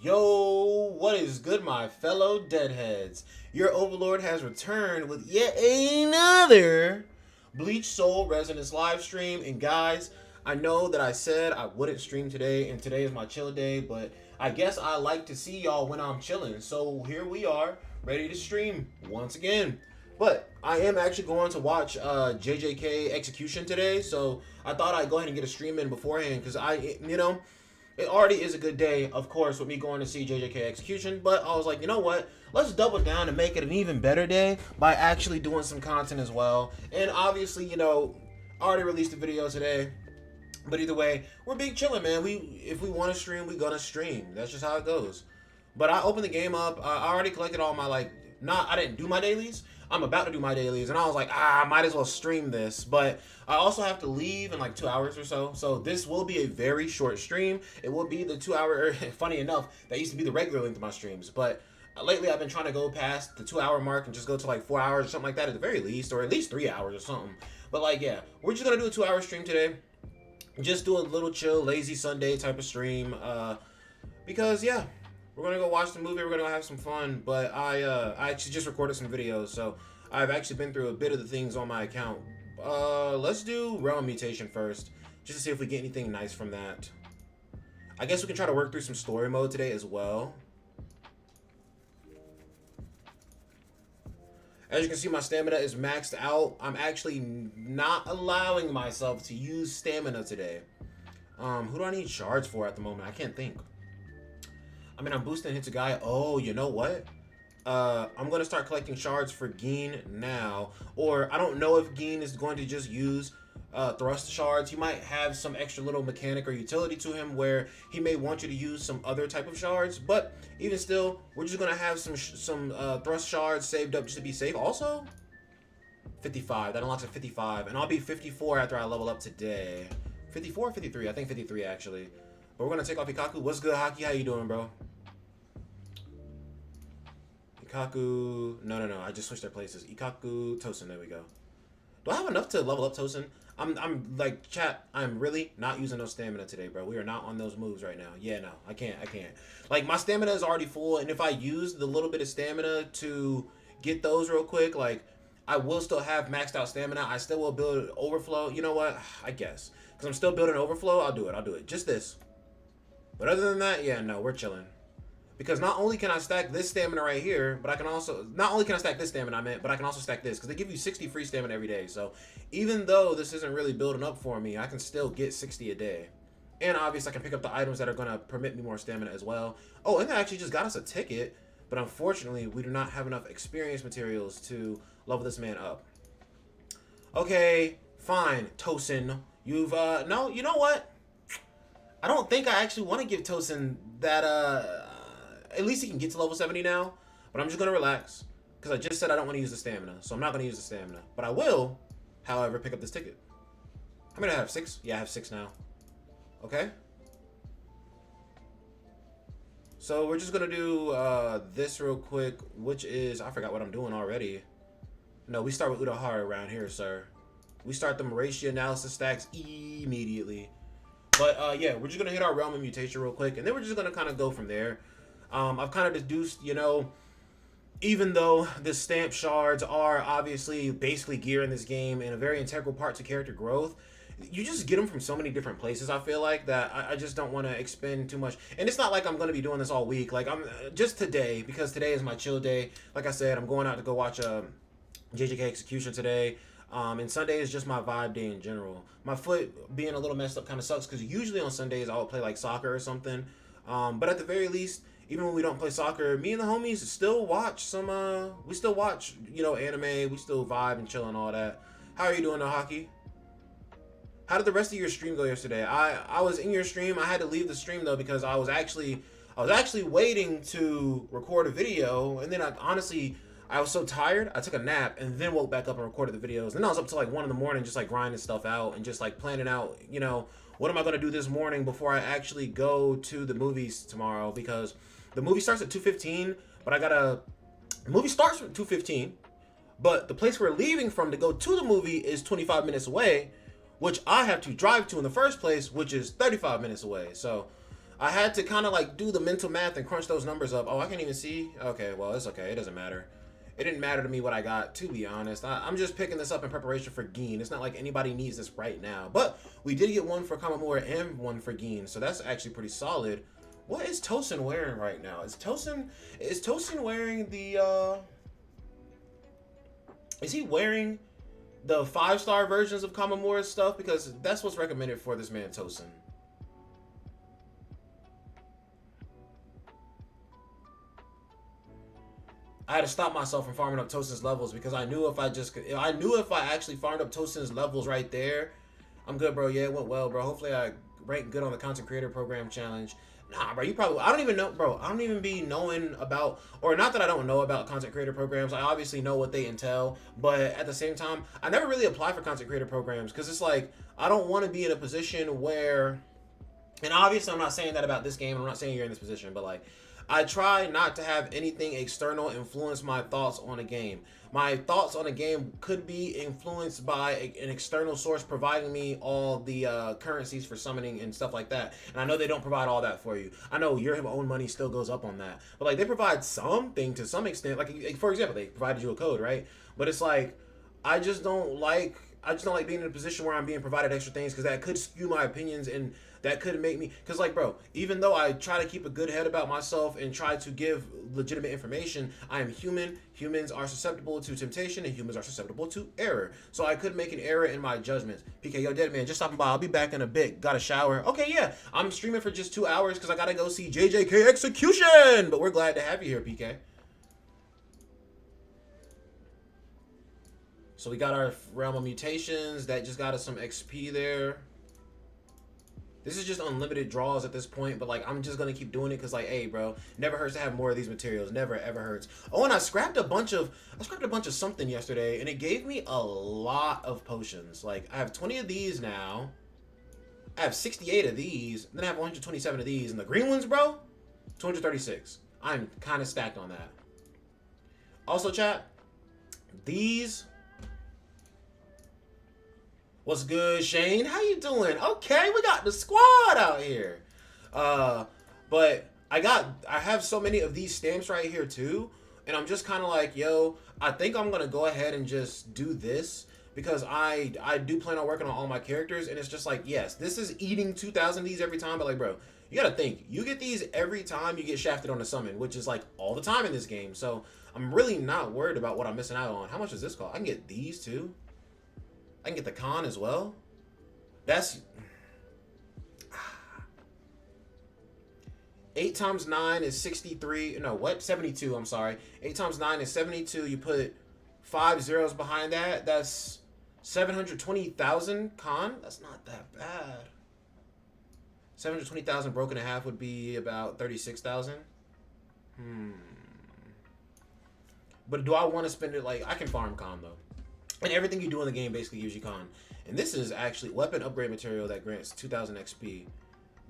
Yo, what is good, my fellow deadheads? Your overlord has returned with yet another Bleach Soul Resonance live stream. And guys, I know that I said I wouldn't stream today, and today is my chill day, but I guess I like to see y'all when I'm chilling. So here we are, ready to stream once again. But I am actually going to watch JJK Execution today, so I thought I'd go ahead and get a stream in beforehand because it already is a good day, of course, with me going to see JJK Execution, but I was like, you know what? Let's double down and make it an even better day by actually doing some content as well. And obviously, I already released a video today, but either way, we're being chilling, man. If we want to stream, we're gonna stream. That's just how it goes. But I opened the game up. I already collected all my, I didn't do my dailies. I'm about to do my dailies, and I was like, I might as well stream this. But I also have to leave in like 2 hours or so. So this will be a very short stream. It will be the 2 hour, funny enough, that used to be the regular length of my streams. But lately I've been trying to go past the 2 hour mark and just go to like 4 hours or something like that at the very least, or at least 3 hours or something. But yeah, we're just gonna do a 2 hour stream today. Just do a little chill, lazy Sunday type of stream. Because yeah, we're gonna go watch the movie. We're gonna go have some fun. But I actually just recorded some videos, so I've actually been through a bit of the things on my account. Let's do Realm Mutation first, just to see if we get anything nice from that. I guess we can try to work through some story mode today as well. As you can see, my stamina is maxed out. I'm actually not allowing myself to use stamina today. Who do I need shards for at the moment? I can't think. I mean, I'm boosting Hitsugai. Oh, you know what? I'm going to start collecting shards for Gin now. Or I don't know if Gin is going to just use thrust shards. He might have some extra little mechanic or utility to him where he may want you to use some other type of shards. But even still, we're just going to have some thrust shards saved up just to be safe. Also, 55. That unlocks at 55. And I'll be 54 after I level up today. 54 or 53? I think 53 actually. But we're going to take off Ikaku. What's good, Haki? How you doing, bro? Ikaku. No. I just switched their places. Ikaku, Tosin. There we go. Do I have enough to level up Tosin? I'm like, chat, I'm really not using no stamina today, bro. We are not on those moves right now. Yeah, no, I can't. Like, my stamina is already full, and if I use the little bit of stamina to get those real quick, like, I will still have maxed out stamina. I still will build overflow. You know what? I guess. Because I'm still building overflow, I'll do it. Just this. But other than that, yeah, no, we're chilling. Because not only can I stack this stamina right here, but I can also, not only can I stack this stamina, but I can also stack this. Because they give you 60 free stamina every day. So even though this isn't really building up for me, I can still get 60 a day. And obviously I can pick up the items that are going to permit me more stamina as well. Oh, and they actually just got us a ticket. But unfortunately, we do not have enough experience materials to level this man up. Okay, fine, Tosin. You've, no, you know what? I don't think I actually want to give Tosin that, at least he can get to level 70 now. But I'm just going to relax. Because I just said I don't want to use the stamina. So I'm not going to use the stamina. But I will, however, pick up this ticket. How many do I have? 6? Yeah, I have 6 now. Okay. So we're just going to do this real quick. Which is, I forgot what I'm doing already. No, we start with Udahara around here, sir. We start the Marashi analysis stacks immediately. But yeah, we're just going to hit our Realm of Mutation real quick. And then we're just going to kind of go from there. I've kind of deduced, even though the stamp shards are obviously basically gear in this game and a very integral part to character growth, you just get them from so many different places, I feel like, that I just don't want to expend too much. And it's not like I'm going to be doing this all week. Like, I'm just today, because today is my chill day. Like I said, I'm going out to go watch JJK Execution today. And Sunday is just my vibe day in general. My foot being a little messed up kind of sucks because usually on Sundays I would play like soccer or something. But at the very least, even when we don't play soccer, me and the homies still watch some, we still watch, anime. We still vibe and chill and all that. How are you doing, though, Hockey? How did the rest of your stream go yesterday? I was in your stream. I had to leave the stream though because I was actually waiting to record a video, and then I was so tired, I took a nap and then woke back up and recorded the videos. Then I was up till like 1 in the morning just like grinding stuff out and just like planning out, what am I going to do this morning before I actually go to the movies tomorrow, because the movie starts at 2:15, but the movie starts at 2:15, but the place we're leaving from to go to the movie is 25 minutes away, which I have to drive to in the first place, which is 35 minutes away. So I had to kind of like do the mental math and crunch those numbers up. Oh, I can't even see. Okay, well, it's okay. It doesn't matter. It didn't matter to me what I got, to be honest. I'm just picking this up in preparation for Geen. It's not like anybody needs this right now. But we did get one for Kamamura and one for Geen, so that's actually pretty solid. What is Tosin wearing right now? Is Tosin wearing the is he wearing the 5-star versions of Kamamura's stuff? Because that's what's recommended for this man Tosin. I had to stop myself from farming up Tosin's levels because I knew if I actually farmed up Tosin's levels right there, I'm good, bro. Yeah, it went well, bro. Hopefully I rank good on the content creator program challenge. Nah, bro, I don't even know, bro. I don't even be knowing about, or not that I don't know about content creator programs. I obviously know what they entail, but at the same time, I never really apply for content creator programs because it's like, I don't want to be in a position where, and obviously I'm not saying that about this game. I'm not saying you're in this position, but like, I try not to have anything external influence my thoughts on a game. My thoughts on a game could be influenced by an external source providing me all the currencies for summoning and stuff like that. And I know they don't provide all that for you. I know your own money still goes up on that. But like they provide something to some extent. Like for example, they provided you a code, right? But it's like I just don't like being in a position where I'm being provided extra things because that could skew my opinions and that could make me, because like bro, even though I try to keep a good head about myself and try to give legitimate information, I am human. Humans are susceptible to temptation and humans are susceptible to error. So I could make an error in my judgments. PK, yo, dead man, just stopping by. I'll be back in a bit. Got a shower. Okay, yeah, I'm streaming for just 2 hours because I gotta go see JJK Execution. But we're glad to have you here, PK. So we got our Realm of Mutations. That just got us some XP there. This is just unlimited draws at this point, but like I'm just gonna keep doing it because like, hey, bro, never hurts to have more of these materials. Never ever hurts. Oh, and I scrapped a bunch of something yesterday, and it gave me a lot of potions. Like I have 20 of these now. I have 68 of these, and then I have 127 of these, and the green ones, bro, 236. I'm kind of stacked on that. Also, chat, these. What's good, Shane? How you doing? Okay, we got the squad out here. But I have so many of these stamps right here too, and I'm just kind of like, yo, I think I'm gonna go ahead and just do this because I do plan on working on all my characters, and it's just like, yes, this is eating 2,000 of these every time, but like, bro, you gotta think, you get these every time you get shafted on a summon, which is like all the time in this game. So I'm really not worried about what I'm missing out on. How much does this cost? I can get these too. I can get the con as well. That's 8 times 9 is 63. No, what? 72. I'm sorry. 8 times 9 is 72. You put 5 zeros behind that. That's 720,000 con. That's not that bad. 720,000 broken in half would be about 36,000. But do I want to spend it? Like, I can farm con though. And everything you do in the game basically gives you con. And this is actually weapon upgrade material that grants 2,000 XP.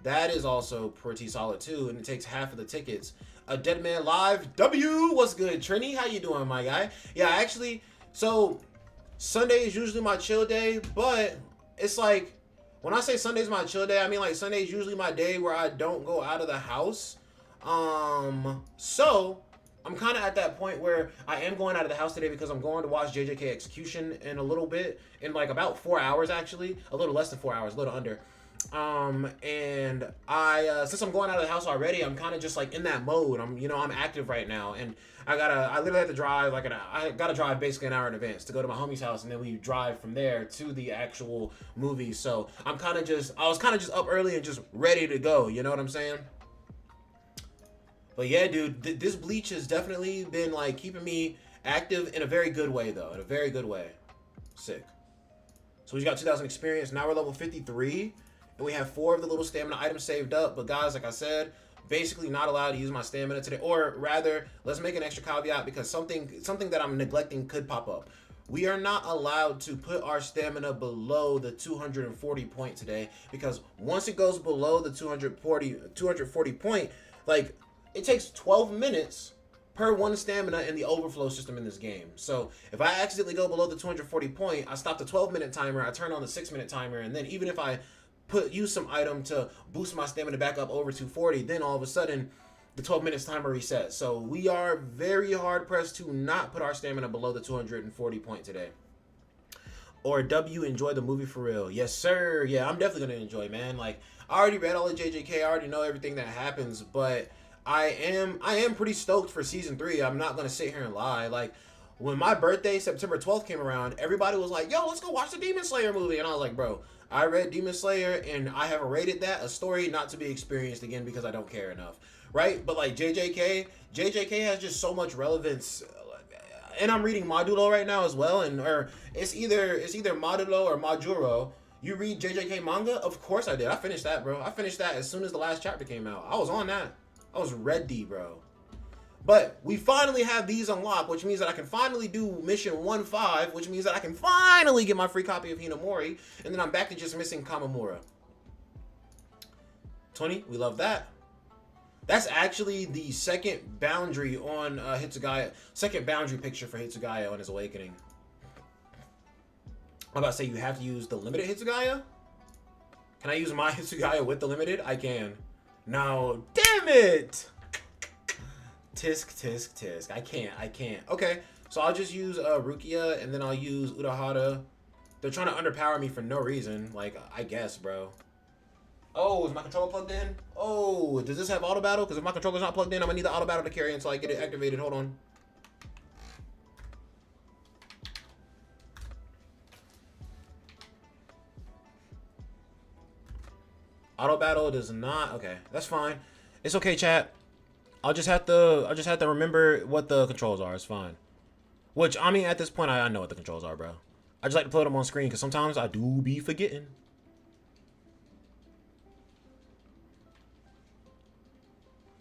That is also pretty solid too, and it takes half of the tickets. A Dead Man Live W, what's good, Trini? How you doing, my guy? Yeah, actually, so Sunday is usually my chill day, but it's like when I say Sunday's my chill day, I mean like Sunday is usually my day where I don't go out of the house. So I'm kind of at that point where I am going out of the house today because I'm going to watch JJK Execution in a little bit, in like about 4 hours actually, a little less than 4 hours, a little under. And I since I'm going out of the house already, I'm kind of just like in that mode. I'm active right now, and I literally have to drive I gotta drive basically an hour in advance to go to my homie's house, and then we drive from there to the actual movie. So I was kind of just up early and just ready to go. You know what I'm saying? But yeah, dude, this Bleach has definitely been like keeping me active in a very good way, though. In a very good way. Sick. So we got 2,000 experience. Now we're level 53, and we have 4 of the little stamina items saved up. But guys, like I said, basically not allowed to use my stamina today. Or rather, let's make an extra caveat because something that I'm neglecting could pop up. We are not allowed to put our stamina below the 240 point today, because once it goes below the 240 point, like, it takes 12 minutes per 1 stamina in the overflow system in this game. So if I accidentally go below the 240 point, I stop the 12-minute timer, I turn on the 6-minute timer, and then even if I use some item to boost my stamina back up over 240. Then all of a sudden, the 12 minutes timer resets. So we are very hard pressed to not put our stamina below the 240 point today. Or W, enjoy the movie for real. Yes, sir. Yeah, I'm definitely gonna enjoy, man. Like, I already read all of JJK. I already know everything that happens, but I am pretty stoked for season 3. I'm not gonna sit here and lie. Like, when my birthday, September 12th, came around, everybody was like, yo, let's go watch the Demon Slayer movie. And I was like, bro, I read Demon Slayer and I have rated that a story not to be experienced again because I don't care enough. Right? But like JJK has just so much relevance. And I'm reading Modulo right now as well, and or it's either Modulo or Majuro. You read JJK manga? Of course I did. I finished that, bro. I finished that as soon as the last chapter came out. I was on that. I was ready, bro. But we finally have these unlocked, which means that I can finally do mission 1-5, which means that I can finally get my free copy of Hinamori, and then I'm back to just missing Kamamura. 20, we love that. That's actually the second boundary on Hitsugaya. Second boundary picture for Hitsugaya on his awakening. I'm about to say you have to use the limited Hitsugaya. Can I use my Hitsugaya with the limited? I can. No, damn it! Tisk, tisk, tisk. I can't. Okay, so I'll just use Rukia and then I'll use Urahara. They're trying to underpower me for no reason. Like, I guess, bro. Oh, is my controller plugged in? Oh, does this have auto battle? Because if my controller's not plugged in, I'm gonna need the auto battle to carry until I get it activated. Hold on. Auto battle does not. Okay, that's fine. It's okay, chat. I'll just have to remember what the controls are. It's fine. Which, I mean, at this point, I know what the controls are, bro. I just like to put them on screen because sometimes I do be forgetting.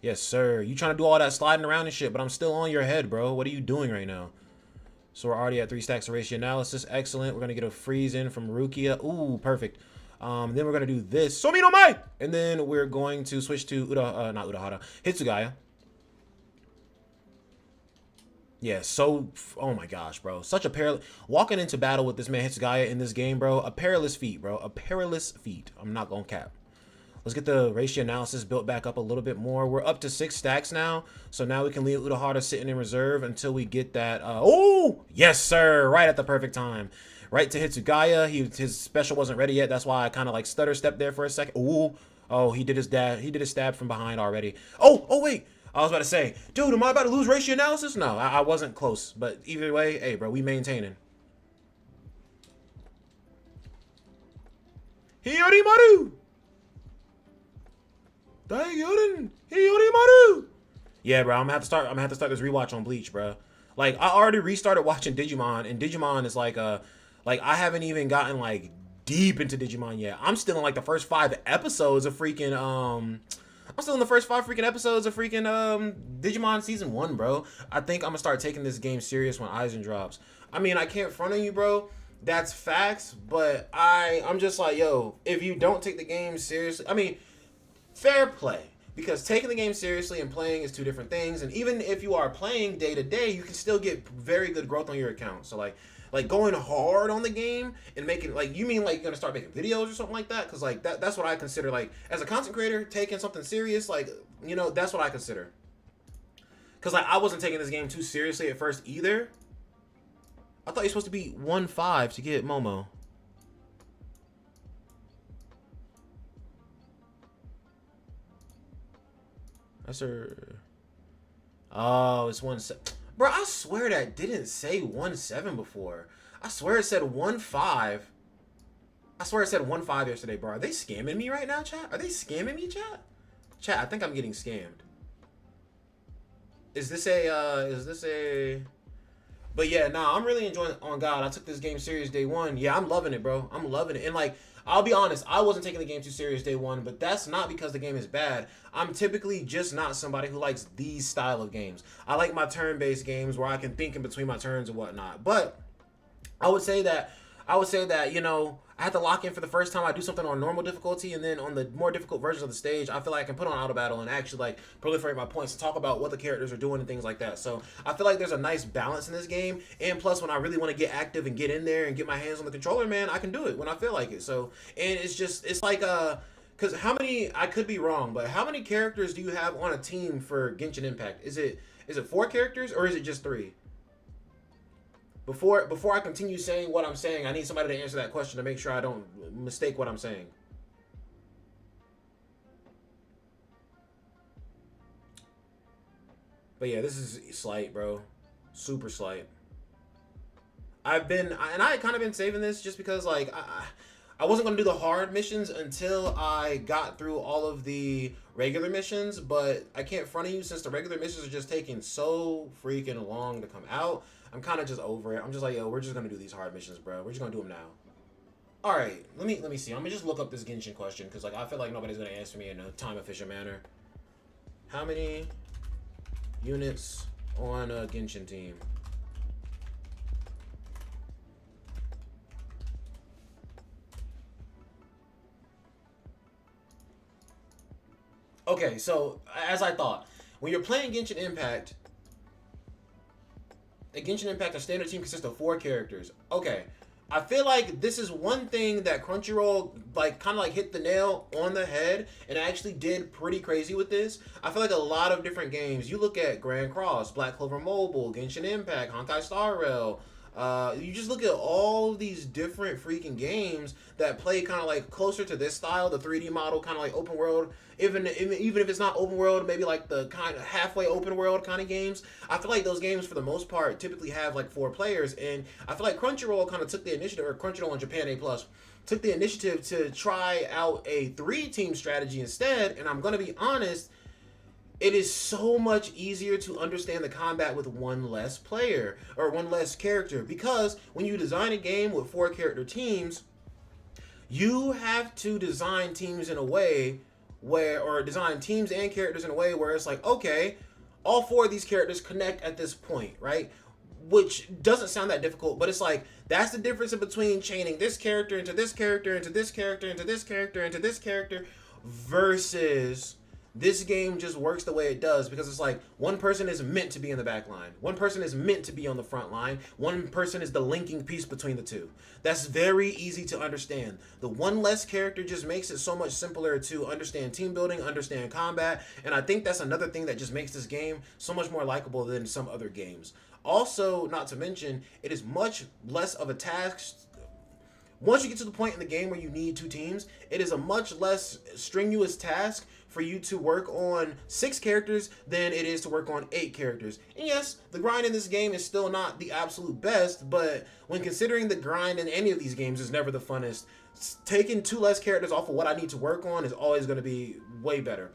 Yes, sir. You trying to do all that sliding around and shit, but I'm still on your head, bro. What are you doing right now? So we're already at 3 stacks of ratio analysis. Excellent. We're going to get a freeze in from Rukia. Ooh, perfect. Then we're going to do this. Somi no Mai! And then we're going to switch to not Urahara. Hitsugaya. Yeah, so, oh my gosh, bro. Such a perilous, walking into battle with this man Hitsugaya in this game, bro. A perilous feat, bro. A perilous feat. I'm not going to cap. Let's get the ratio analysis built back up a little bit more. We're up to 6 stacks now. So now we can leave Urahara sitting in reserve until we get that. Oh, yes, sir. Right at the perfect time. Right to Hitsugaya. His special wasn't ready yet. That's why I kind of like stutter stepped there for a second. Ooh. Oh, he did his stab from behind already. Oh, wait. I was about to say, dude, am I about to lose ratio analysis? No, I wasn't close. But either way, hey, bro, we maintaining. Hiyorimaru! Yeah, bro, I'm gonna have to start this rewatch on Bleach, bro. Like, I already restarted watching Digimon, and Digimon is like I haven't even gotten like deep into Digimon yet. I'm still in like the first 5 episodes of freaking Digimon season 1, bro. I think I'm gonna start taking this game serious when Aizen drops. I mean, I can't front on you, bro. That's facts, but I'm just like, yo, if you don't take the game seriously, I mean, fair play, because taking the game seriously and playing is 2 different things. And even if you are playing day to day, you can still get very good growth on your account. So like going hard on the game and making, like, you mean like you're gonna start making videos or something like that? Because like that's what I consider, like, as a content creator, taking something serious, like, you know, that's what I consider. Because like I wasn't taking this game too seriously at first either. I thought you're supposed to be 1-5 to get Momo. That's her. Oh, it's 1-7. Bro, I swear that didn't say 1-7 before. I swear it said 1-5. I swear it said 1-5 yesterday, bro. Are they scamming me right now, chat? Are they scamming me, chat? Chat, I think I'm getting scammed. Is this a... But yeah, nah, I'm really enjoying it. On God, I took this game serious day 1. Yeah, I'm loving it, bro. I'm loving it. And like, I'll be honest, I wasn't taking the game too serious day 1, but that's not because the game is bad. I'm typically just not somebody who likes these style of games. I like my turn-based games where I can think in between my turns and whatnot. But I would say that, you know, I have to lock in for the first time I do something on normal difficulty, and then on the more difficult versions of the stage, I feel like I can put on auto battle and actually like proliferate my points and talk about what the characters are doing and things like that. So I feel like there's a nice balance in this game, and plus when I really want to get active and get in there and get my hands on the controller, man, I can do it when I feel like it. So, and it's like because how many, I could be wrong, but how many characters do you have on a team for Genshin Impact? Is it 4 characters or is it just 3? Before I continue saying what I'm saying, I need somebody to answer that question to make sure I don't mistake what I'm saying. But yeah, this is slight, bro. Super slight. I kind of been saving this just because like I wasn't gonna do the hard missions until I got through all of the regular missions, but I can't front of you since the regular missions are just taking so freaking long to come out. I'm kind of just over it. I'm just like, yo, we're just gonna do these hard missions, bro. We're just gonna do them now. All right, let me see. I'm gonna just look up this Genshin question because like I feel like nobody's gonna answer me in a time efficient manner. How many units on a Genshin team? Okay, so as I thought, when you're playing Genshin Impact, a standard team consists of 4 characters. Okay, I feel like this is one thing that Crunchyroll like kind of like hit the nail on the head and actually did pretty crazy with this. I feel like a lot of different games. You look at Grand Cross, Black Clover Mobile, Genshin Impact, Honkai Star Rail. You just look at all these different freaking games that play kind of like closer to this style, the 3D model, kind of like open world. Even if it's not open world, maybe like the kind of halfway open world kind of games. I feel like those games, for the most part, typically have like 4 players, and I feel like Crunchyroll kind of took the initiative, or Crunchyroll in Japan A Plus took the initiative to try out a 3-team strategy instead. And I'm gonna be honest, it is so much easier to understand the combat with one less player or one less character, because when you design a game with 4 character teams, you have to design teams in a way where, or design teams and characters in a way where it's like, okay, all 4 of these characters connect at this point, right? Which doesn't sound that difficult, but it's like, that's the difference in between chaining this character into this character, into this character, into this character, into this character, versus this game just works the way it does because it's like one person is meant to be in the back line. One person is meant to be on the front line. One person is the linking piece between the two. That's very easy to understand. The one less character just makes it so much simpler to understand team building, understand combat, and I think that's another thing that just makes this game so much more likable than some other games. Also, not to mention, it is much less of a task. Once you get to the point in the game where you need 2 teams, it is a much less strenuous task for you to work on 6 characters than it is to work on 8 characters. And yes, the grind in this game is still not the absolute best, but when considering the grind in any of these games is never the funnest, taking 2 less characters off of what I need to work on is always going to be way better.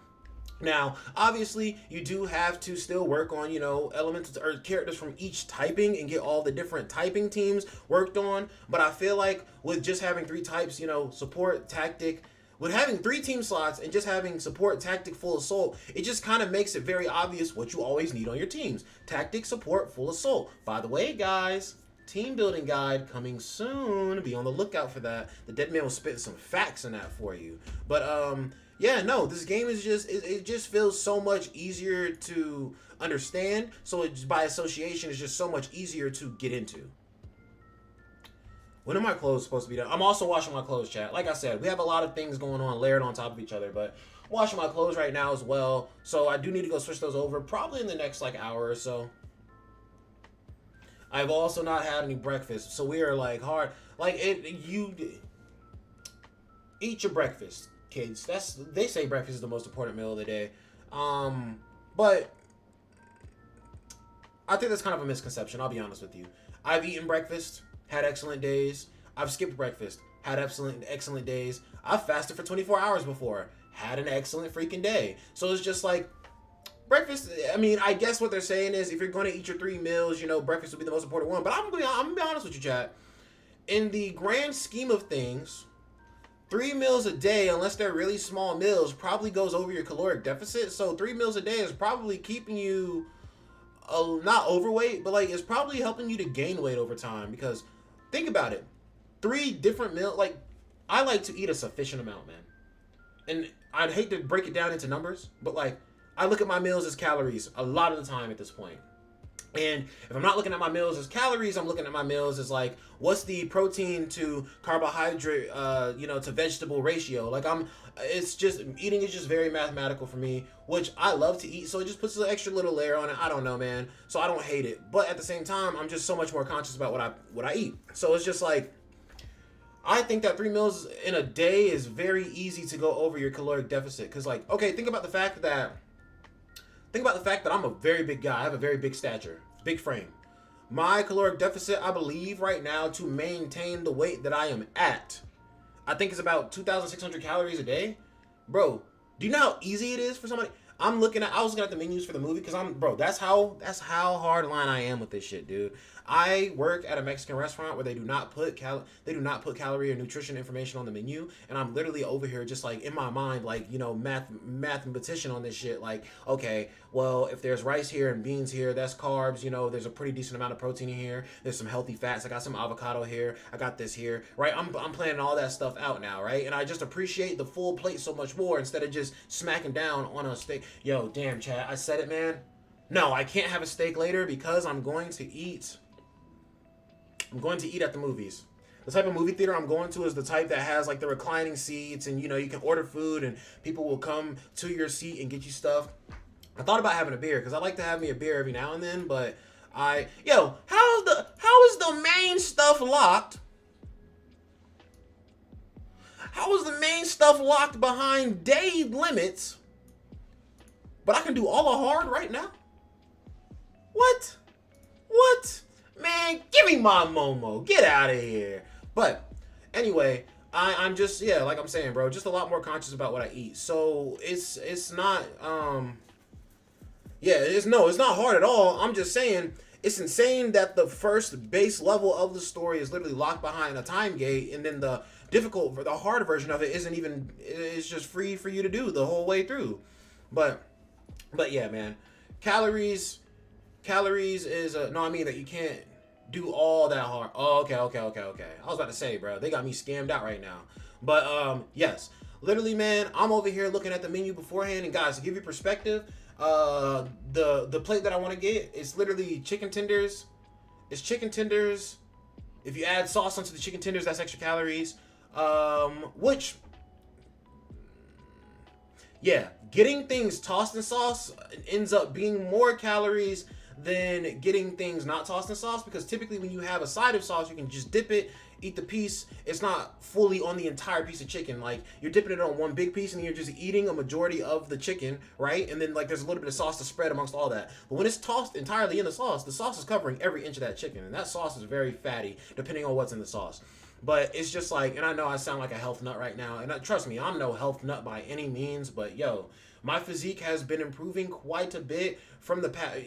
Now, obviously, you do have to still work on, elements or characters from each typing and get all the different typing teams worked on. But I feel like with just having 3 types, support, tactic, with having 3 team slots and just having support, tactic, full assault, it just kind of makes it very obvious what you always need on your teams. Tactic, support, full assault. By the way, guys, team building guide coming soon. Be on the lookout for that. The Dead Man will spit some facts in that for you. But, yeah, no, this game is just, it just feels so much easier to understand. So it, by association, it's just so much easier to get into. When are my clothes supposed to be done? I'm also washing my clothes, chat. Like I said, we have a lot of things going on layered on top of each other, but I'm washing my clothes right now as well. So I do need to go switch those over probably in the next hour or so. I've also not had any breakfast, so we are hard. You eat your breakfast, kids. They say breakfast is the most important meal of the day. But I think that's kind of a misconception, I'll be honest with you. I've eaten breakfast, had excellent days. I've skipped breakfast, had excellent days. I've fasted for 24 hours before, had an excellent freaking day. So it's just like, breakfast, I mean, I guess what they're saying is if you're going to eat your 3 meals, breakfast would be the most important one. But I'm going to be honest with you, chat. In the grand scheme of things, 3 meals a day, unless they're really small meals, probably goes over your caloric deficit. So 3 meals a day is probably keeping you not overweight, but it's probably helping you to gain weight over time. Because think about it, 3 different meals, I like to eat a sufficient amount, man. And I'd hate to break it down into numbers, but like I look at my meals as calories a lot of the time at this point. And if I'm not looking at my meals as calories, I'm looking at my meals as like, what's the protein to carbohydrate, to vegetable ratio? Like it's just, eating is just very mathematical for me, which I love to eat. So it just puts an extra little layer on it. I don't know, man. So I don't hate it. But at the same time, I'm just so much more conscious about what I eat. So it's just like, I think that 3 meals in a day is very easy to go over your caloric deficit. Cause like, okay, think about the fact that I'm a very big guy. I have a very big stature, big frame. My caloric deficit, I believe right now, to maintain the weight that I am at, I think it's about 2,600 calories a day. Bro, do you know how easy it is for somebody? I was looking at the menus for the movie because that's how hard line I am with this shit, dude. I work at a Mexican restaurant where they do not put calorie or nutrition information on the menu, and I'm literally over here just like in my mind, like, mathematician on this shit. Like, okay, well, if there's rice here and beans here, that's carbs. There's a pretty decent amount of protein in here. There's some healthy fats. I got some avocado here. I got this here, right? I'm planning all that stuff out now, right? And I just appreciate the full plate so much more instead of just smacking down on a steak. Yo, damn, Chad, I said it, man. No, I can't have a steak later because I'm going to eat at the movies. The type of movie theater I'm going to is the type that has like the reclining seats, and you can order food and people will come to your seat and get you stuff. I thought about having a beer because I like to have me a beer every now and then, but how is the main stuff locked? How is the main stuff locked behind day limits? But I can do all the hard right now? What? Man, give me my Momo. Get out of here. But anyway, I'm just, like I'm saying, bro, just a lot more conscious about what I eat. So it's not it's not hard at all. I'm just saying it's insane that the first base level of the story is literally locked behind a time gate, and then the hard version of it it's just free for you to do the whole way through. But yeah, man. Calories is no, I mean that you can't do all that hard. Oh, okay. I was about to say, bro, they got me scammed out right now. But yes, literally, man, I'm over here looking at the menu beforehand, and guys, to give you perspective, the plate that I want to get is literally chicken tenders. It's chicken tenders. If you add sauce onto the chicken tenders, that's extra calories. Getting things tossed in sauce ends up being more calories than getting things not tossed in sauce, because typically when you have a side of sauce, you can just dip it, eat the piece. It's not fully on the entire piece of chicken. Like, you're dipping it on one big piece and you're just eating a majority of the chicken, right? And then like there's a little bit of sauce to spread amongst all that. But when it's tossed entirely in the sauce is covering every inch of that chicken, and that sauce is very fatty depending on what's in the sauce. But it's just like, and I know I sound like a health nut right now, and trust me, I'm no health nut by any means, but yo, my physique has been improving quite a bit from the past.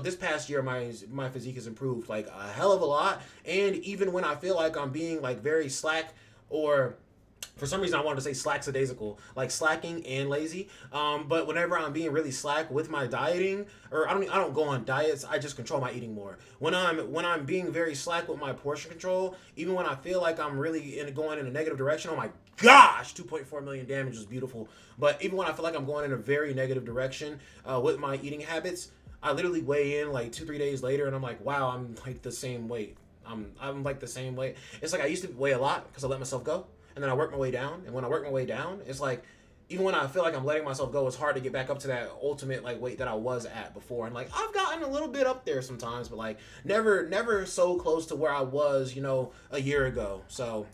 This past year, my physique has improved like a hell of a lot. And even when I feel like I'm being like very slack, or for some reason I wanted to say slackadaisical, like slacking and lazy. But whenever I'm being really slack with my dieting, or I don't go on diets, I just control my eating more. When I'm being very slack with my portion control, even when I feel like I'm really going in a negative direction, oh my gosh, 2.4 million damage is beautiful. But even when I feel like I'm going in a very negative direction with my eating habits, I literally weigh in like 2-3 days later, and I'm like, wow, I'm like the same weight. I'm like the same weight. It's like I used to weigh a lot because I let myself go, and then I work my way down. And when I work my way down, it's like, even when I feel like I'm letting myself go, it's hard to get back up to that ultimate like weight that I was at before. And like, I've gotten a little bit up there sometimes, but like never so close to where I was, a year ago. So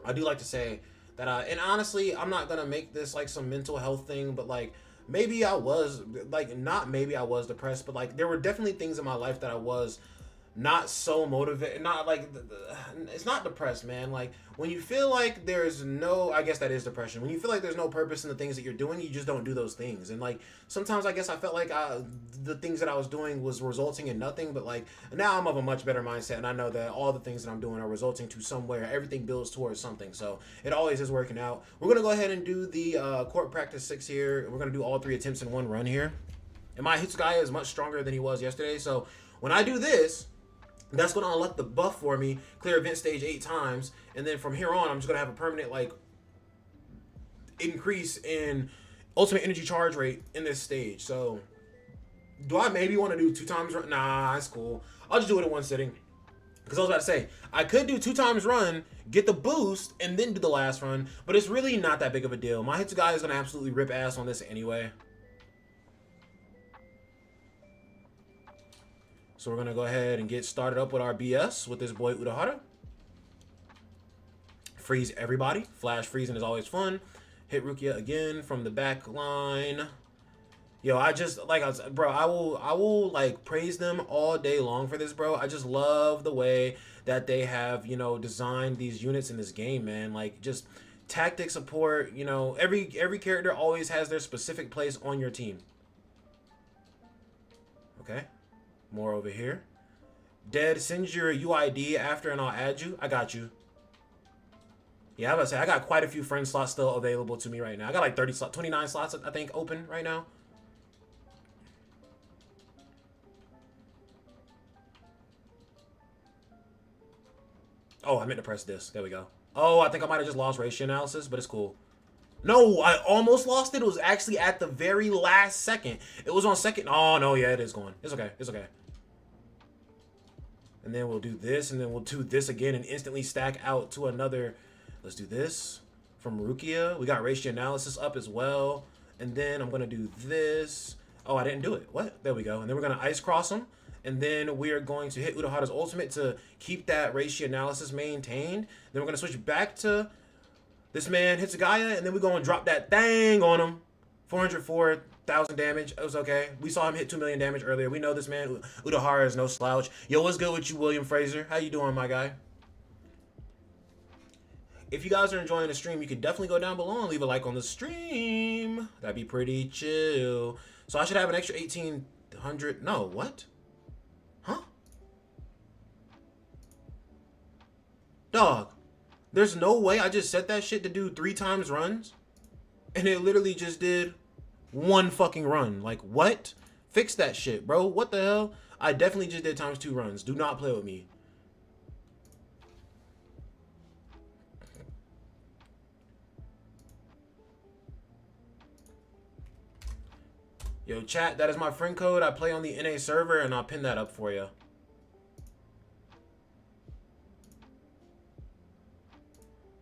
I do like to say that, and honestly, I'm not gonna make this like some mental health thing, but like, maybe I was depressed, but like there were definitely things in my life that I was not so motivated, not like, it's not depressed, man. Like, when you feel like there's no, I guess that is depression. When you feel like there's no purpose in the things that you're doing, you just don't do those things. And like, sometimes I guess I felt like the things that I was doing was resulting in nothing, but like, now I'm of a much better mindset, and I know that all the things that I'm doing are resulting to somewhere. Everything builds towards something, so it always is working out. We're gonna go ahead and do the court practice 6 here. We're gonna do all 3 attempts in one run here. And my Hitsugaya is much stronger than he was yesterday, so when I do this, That's going to unlock the buff for me, clear event stage 8 times, and then from here on, I'm just going to have a permanent, like, increase in ultimate energy charge rate in this stage. So, do I maybe want to do 2 times run? Nah, that's cool. I'll just do it in one sitting. Because I was about to say, I could do 2 times run, get the boost, and then do the last run, but it's really not that big of a deal. My Hitsugai is going to absolutely rip ass on this anyway. So we're going to go ahead and get started up with our BS with this boy Urahara. Freeze everybody. Flash freezing is always fun. Hit Rukia again from the back line. Yo, I just, like, bro, I will, like, praise them all day long for this, bro. I just love the way that they have, you know, designed these units in this game, man. Like, just tactic support, you know, every character always has their specific place on your team. Okay. More over here. Dead, send your UID after and I'll add you. I got you. Yeah, I was about to say, I got quite a few friend slots still available to me right now. I got like 29 slots, I think, open right now. Oh, I meant to press this. There we go. Oh, I think I might have just lost ratio analysis, but it's cool. No, I almost lost it. It was actually at the very last second. It was on second. Oh, no, yeah, it is going. It's okay. It's okay. And then we'll do this, and then we'll do this again and instantly stack out to another. Let's do this from Rukia. We got ratio analysis up as well. And then I'm going to do this. Oh, I didn't do it. What? There we go. And then we're going to ice cross them. And then we are going to hit Urahara's ultimate to keep that ratio analysis maintained. Then we're going to switch back to this man Hitsugaya, and then we're going to drop that thing on him. 404,000 damage. It was okay. We saw him hit 2 million damage earlier. We know this man, Urahara, is no slouch. Yo, what's good with you, William Fraser? How you doing, my guy? If you guys are enjoying the stream, you could definitely go down below and leave a like on the stream. That'd be pretty chill. So I should have an extra 1,800. No, what? Huh? Dog, there's no way I just set that shit to do 3 times runs and it literally just did 1 fucking run. Like, what? Fix that shit, bro. What the hell? I definitely just did times 2 runs. Do not play with me. Yo, chat, that is my friend code. I play on the NA server, and I'll pin that up for you.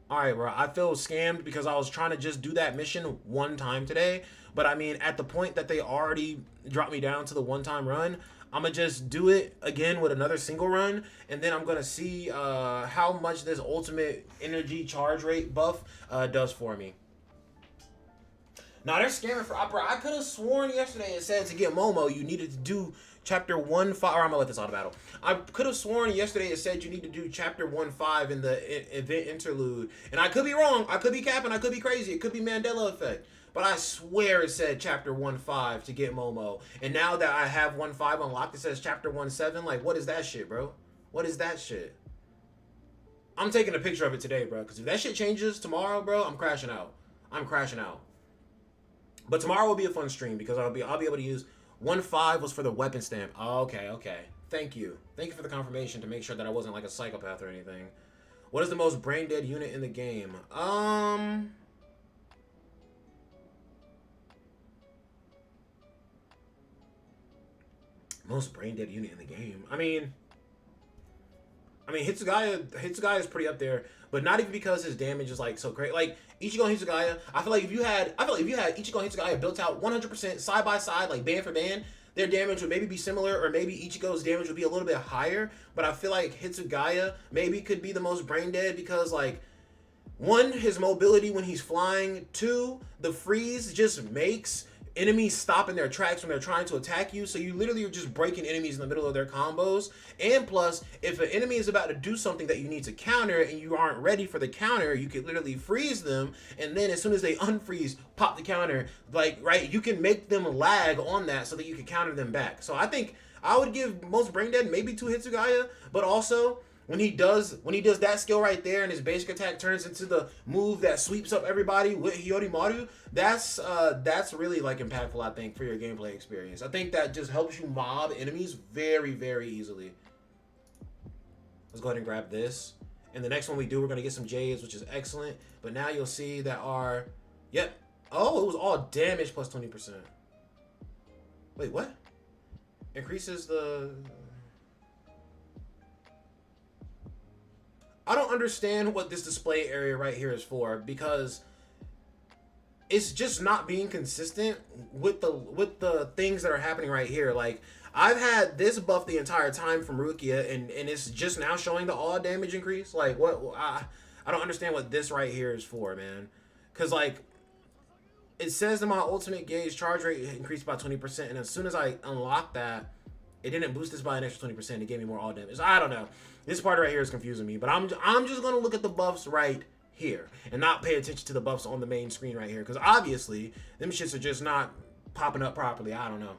Alright, bro. I feel scammed because I was trying to just do that mission 1 time today. But, I mean, at the point that they already dropped me down to the 1-time run, I'm going to just do it again with another single run. And then I'm going to see how much this ultimate energy charge rate buff does for me. Now, they're scamming for opera. I could have sworn yesterday it said to get Momo, you needed to do chapter 1.5. Or I'm going to let this auto battle. I could have sworn yesterday it said you need to do chapter 1.5 in the event interlude. And I could be wrong. I could be capping. I could be crazy. It could be Mandela effect. But I swear it said chapter 1.5 to get Momo. And now that I have 1.5 unlocked, it says chapter 1.7. Like, what is that shit, bro? What is that shit? I'm taking a picture of it today, bro. Because if that shit changes tomorrow, bro, I'm crashing out. I'm crashing out. But tomorrow will be a fun stream because I'll be able to use 1.5 was for the weapon stamp. Oh, okay. Thank you for the confirmation to make sure that I wasn't like a psychopath or anything. What is the most brain dead unit in the game? Most brain dead unit in the game. I mean, Hitsugaya is pretty up there, but not even because his damage is like so great. Like Ichigo and Hitsugaya, I feel like if you had Ichigo and Hitsugaya built out 100% side by side, like band for band, their damage would maybe be similar, or maybe Ichigo's damage would be a little bit higher. But I feel like Hitsugaya maybe could be the most brain dead because, like, 1, his mobility when he's flying. 2, the freeze just makes enemies stop in their tracks when they're trying to attack you, so you literally are just breaking enemies in the middle of their combos. And plus, if an enemy is about to do something that you need to counter and you aren't ready for the counter, you can literally freeze them, and then as soon as they unfreeze, pop the counter. Like, right, you can make them lag on that so that you can counter them back. So I think I would give most brain dead maybe to Hitsugaya, but also when he does that skill right there and his basic attack turns into the move that sweeps up everybody with Hiyorimaru, that's really like impactful, I think, for your gameplay experience. I think that just helps you mob enemies very, very easily. Let's go ahead and grab this. And the next one we do, we're going to get some J's, which is excellent. But now you'll see that our... Yep. Oh, it was all damage plus 20%. Wait, what? Increases the... I don't understand what this display area right here is for, because it's just not being consistent with the things that are happening right here. Like, I've had this buff the entire time from Rukia, and it's just now showing the all damage increase. Like, what? I don't understand what this right here is for, man. Because, like, it says that my ultimate gauge charge rate increased by 20%, and as soon as I unlocked that, it didn't boost this by an extra 20%. It gave me more all damage. I don't know. This part right here is confusing me, but I'm just going to look at the buffs right here and not pay attention to the buffs on the main screen right here, because obviously them shits are just not popping up properly. I don't know.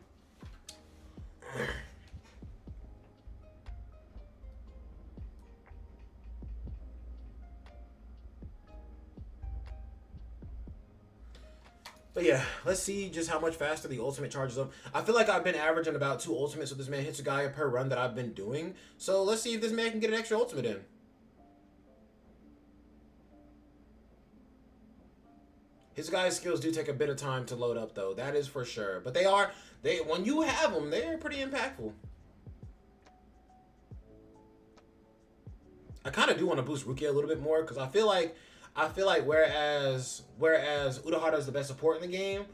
But yeah, let's see just how much faster the ultimate charges up. I feel like I've been averaging about 2 ultimates with this man Hitsugaya per run that I've been doing. So let's see if this man can get an extra ultimate in. Hisugaya's skills do take a bit of time to load up though. That is for sure. But when you have them, they're pretty impactful. I kind of do want to boost Rukia a little bit more, because I feel like whereas Urahara is the best support in the game,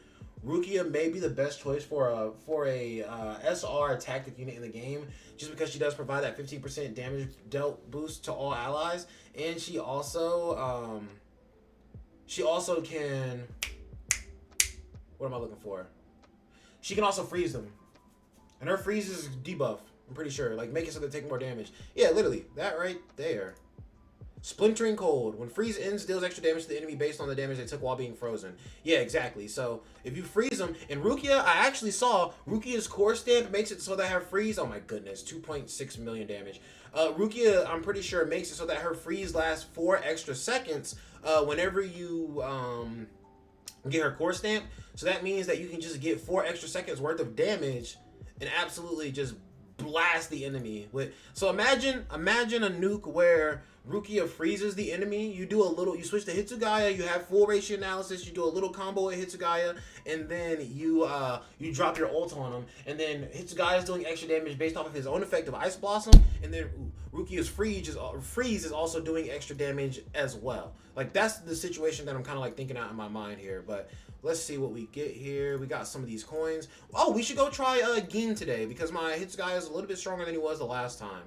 Rukia may be the best choice for a SR tactic unit in the game, just because she does provide that 15% damage dealt boost to all allies, and she also can, what am I looking for? She can also freeze them, and her freeze is debuff. I'm pretty sure, like, make it so they take more damage. Yeah, literally that right there. Splintering Cold. When freeze ends, deals extra damage to the enemy based on the damage they took while being frozen. Yeah, exactly. So if you freeze them, and Rukia, I actually saw Rukia's core stamp makes it so that her freeze, oh my goodness, 2.6 million damage. Rukia, I'm pretty sure, makes it so that her freeze lasts 4 extra seconds whenever you get her core stamp. So that means that you can just get 4 extra seconds worth of damage and absolutely just blast the enemy with. So imagine a nuke where Rukia freezes the enemy. You switch to Hitsugaya, you have full ratio analysis, you do a little combo with Hitsugaya, and then you drop your ult on him, and then Hitsugaya is doing extra damage based off of his own effective Ice Blossom, and then Rukia's freeze is also doing extra damage as well. Like, that's the situation that I'm kind of like thinking out in my mind here. But let's see what we get here. We got some of these coins. Oh, we should go try Gin today, because my Hitsugaya is a little bit stronger than he was the last time.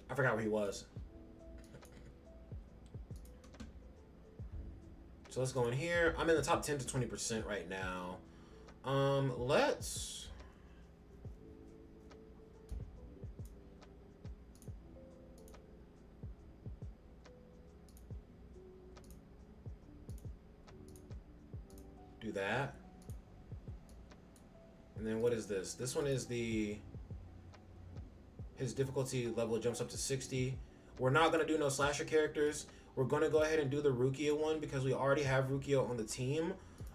I forgot where he was. So let's go in here. I'm in the top 10 to 20% right now. Let's do that. And then what is this? This one is his difficulty level jumps up to 60. We're not going to do no slasher characters. We're going to go ahead and do the Rukia one, because we already have Rukia on the team.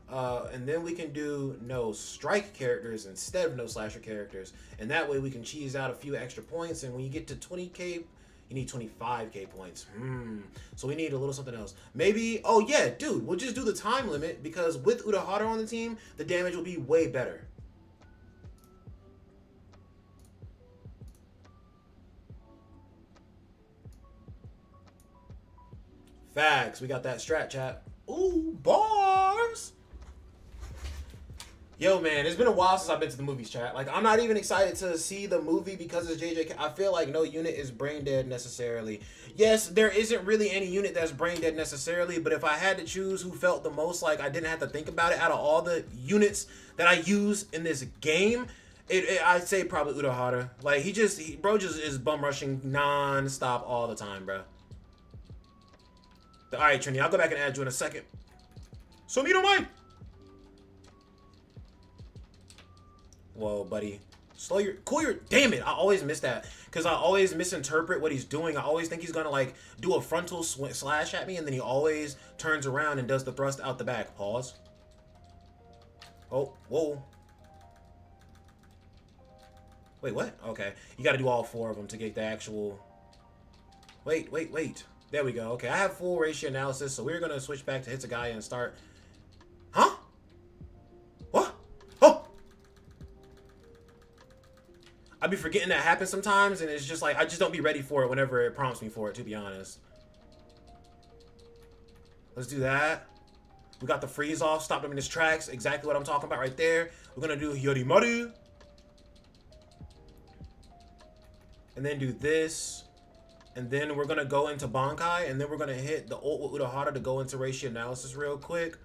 And then we can do no strike characters instead of no slasher characters. And that way we can cheese out a few extra points. And when you get to 20k, you need 25k points. So we need a little something else. Maybe, oh yeah, dude, we'll just do the time limit, because with Urahara on the team, the damage will be way better. Facts. We got that strat, chat. Ooh, bars. Yo, man, it's been a while since I've been to the movies, chat. Like, I'm not even excited to see the movie because it's JJK. I feel like no unit is brain dead necessarily. Yes, there isn't really any unit that's brain dead necessarily, but if I had to choose who felt the most like I didn't have to think about it out of all the units that I use in this game, I'd say probably Urahara. Like, bro just is bum rushing non-stop all the time, bro. All right, Trini, I'll go back and add you in a second. So me don't mind. Whoa, buddy. Cool your, damn it. I always miss that, because I always misinterpret what he's doing. I always think he's going to, like, do a frontal slash at me, and then he always turns around and does the thrust out the back. Pause. Oh, whoa. Wait, what? Okay. You got to do all 4 of them to get the actual... Wait. There we go. Okay, I have full ratio analysis, so we're going to switch back to Hitsugaya and start... Huh? What? Oh! I be forgetting that happens sometimes, and it's just like, I just don't be ready for it whenever it prompts me for it, to be honest. Let's do that. We got the freeze off, stopped him in his tracks. Exactly what I'm talking about right there. We're going to do Yorimaru. And then do this. And then we're going to go into Bankai. And then we're going to hit the ult with Urahara to go into ratio analysis real quick.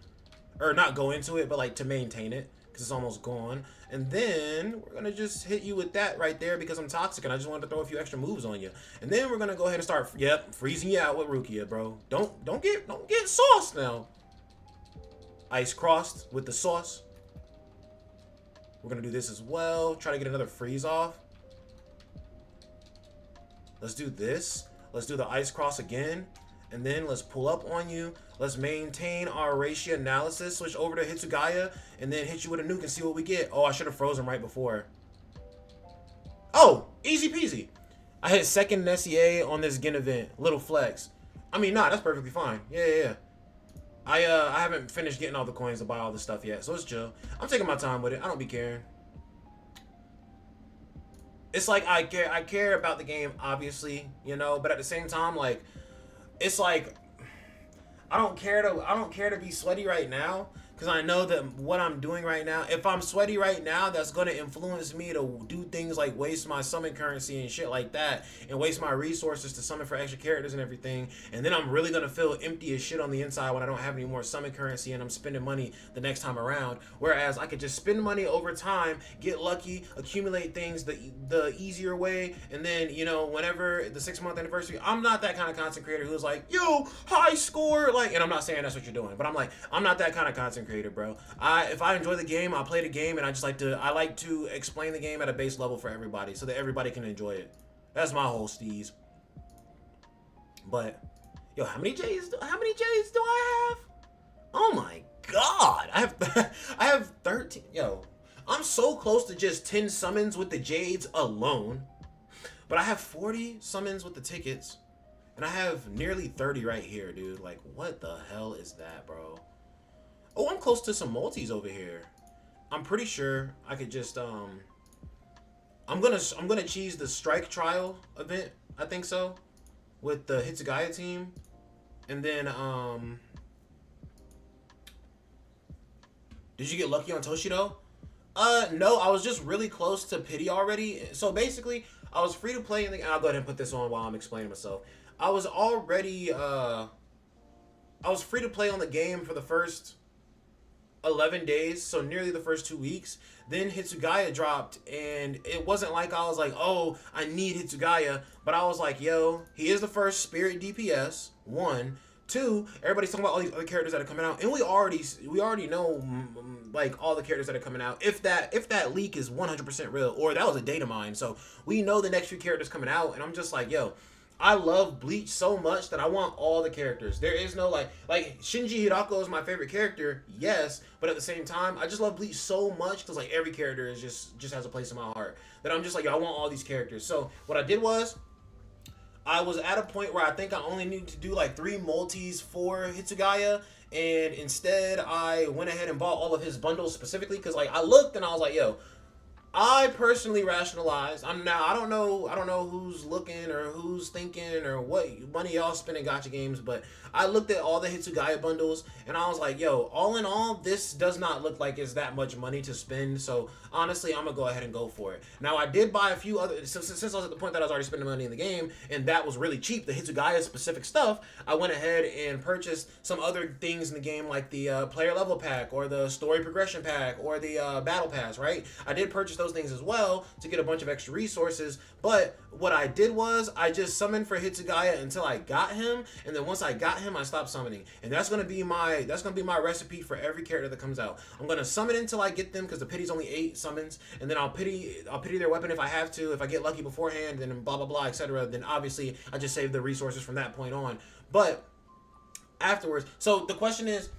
Or not go into it, but like to maintain it. Because it's almost gone. And then we're going to just hit you with that right there because I'm toxic. And I just wanted to throw a few extra moves on you. And then we're going to go ahead and start, freezing you out with Rukia, bro. Don't get sauced now. Ice crossed with the sauce. We're going to do this as well. Try to get another freeze off. Let's do this. Let's do the ice cross again. And then let's pull up on you. Let's maintain our ratio analysis. Switch over to Hitsugaya. And then hit you with a nuke and see what we get. Oh, I should have frozen right before. Oh, easy peasy. I hit second in SEA on this Gen event. Little flex. I mean, nah, that's perfectly fine. Yeah. I haven't finished getting all the coins to buy all the stuff yet. So it's chill. I'm taking my time with it. I don't be caring. It's like I care about the game, obviously, you know, but at the same time, like, it's like I don't care to be sweaty right now because I know that what I'm doing right now, if I'm sweaty right now, that's going to influence me to do things like waste my summon currency and shit like that and waste my resources to summon for extra characters and everything. And then I'm really going to feel empty as shit on the inside when I don't have any more summon currency and I'm spending money the next time around. Whereas I could just spend money over time, get lucky, accumulate things the easier way. And then, you know, whenever the 6-month anniversary, I'm not that kind of content creator who's like, yo, high score. Like, and I'm not saying that's what you're doing, but I'm like, I'm not that kind of content creator, bro. If I enjoy the game, I play the game, and I like to explain the game at a base level for everybody so that everybody can enjoy it. That's my whole steez. But yo, how many J's do I have? Oh my god. I have 13. Yo, I'm so close to just 10 summons with the Jades alone. But I have 40 summons with the tickets. And I have nearly 30 right here, dude. Like, what the hell is that, bro? Oh, I'm close to some multis over here. I'm pretty sure I could just I'm gonna cheese the strike trial event. I think so, with the Hitsugaya team, and then did you get lucky on Toshiro? No, I was just really close to pity already. So basically, I was free to play, and I'll go ahead and put this on while I'm explaining myself. I was already I was free to play on the game for the first 11 days, so nearly the first 2 weeks. Then Hitsugaya dropped, and it wasn't like I was like, oh, I need Hitsugaya, but I was like, yo, he is the first spirit DPS, 1. 2, everybody's talking about all these other characters that are coming out, and we already know like all the characters that are coming out. If that leak is 100% real, or that was a data mine, so we know the next few characters coming out, and I'm just like, yo, I love Bleach so much that I want all the characters. There is no like Shinji Hirako is my favorite character, yes, but at the same time, I just love Bleach so much because like every character is just has a place in my heart that I'm just like, yo, I want all these characters. So what I did was, I was at a point where I think I only needed to do like 3 multis for Hitsugaya, and instead I went ahead and bought all of his bundles specifically because like I looked and I was like, yo, I personally rationalized. I don't know who's looking or who's thinking or what money y'all spending gacha games, but I looked at all the Hitsugaya bundles and I was like, yo, all in all, this does not look like it's that much money to spend. So honestly, I'm gonna go ahead and go for it. Now I did buy a few other, since I was at the point that I was already spending money in the game and that was really cheap, the Hitsugaya specific stuff, I went ahead and purchased some other things in the game like the player level pack or the story progression pack or the battle pass, right? I did purchase those things as well to get a bunch of extra resources, but what I did was I just summoned for Hitsugaya until I got him, and then once I got him, I stopped summoning. And that's gonna be my recipe for every character that comes out. I'm gonna summon until I get them because the pity's only 8 summons, and then I'll pity their weapon if I have to. If I get lucky beforehand, then blah blah blah, etc. Then obviously I just save the resources from that point on. But afterwards, so the question is,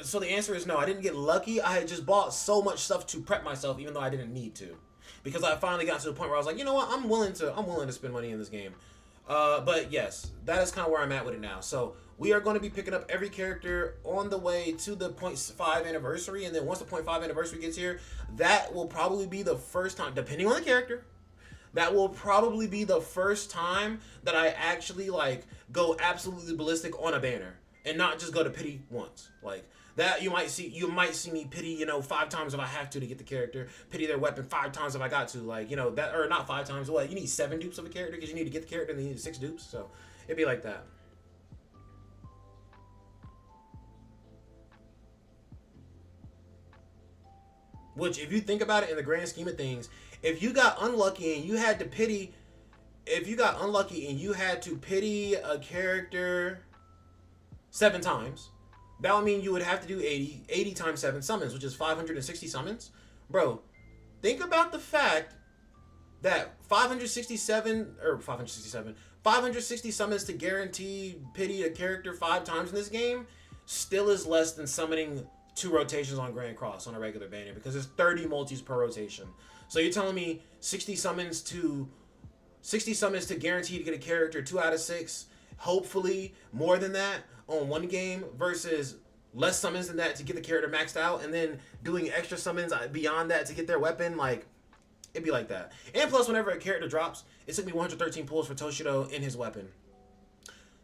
so the answer is no. I didn't get lucky. I had just bought so much stuff to prep myself, even though I didn't need to. because I finally got to the point where I was like, you know what, I'm willing to spend money in this game. But yes, that is kind of where I'm at with it now. So we are going to be picking up every character on the way to the 0.5 anniversary, and then once the 0.5 anniversary gets here, that will probably be the first time, depending on the character, that will probably be the first time that I actually like go absolutely ballistic on a banner and not just go to pity once. Like that, you might see me pity, 5 times if I have to get the character, pity their weapon 5 times if I got to, like, that, or not 5 times. What, you need 7 dupes of a character because you need to get the character, and then you need 6 dupes. So it'd be like that. Which, if you think about it in the grand scheme of things, if you got unlucky and you had to pity, a character 7 times, that would mean you would have to do 80 times 7 summons, which is 560 summons. Bro, think about the fact that 560 summons to guarantee pity a character 5 times in this game still is less than summoning 2 rotations on Grand Cross on a regular banner, because it's 30 multis per rotation. So you're telling me 60 summons to guarantee to get a character 2 out of 6, hopefully more than that on one game, versus less summons than that to get the character maxed out, and then doing extra summons beyond that to get their weapon. Like, it'd be like that. And plus, whenever a character drops, it took me 113 pulls for Toshiro in his weapon.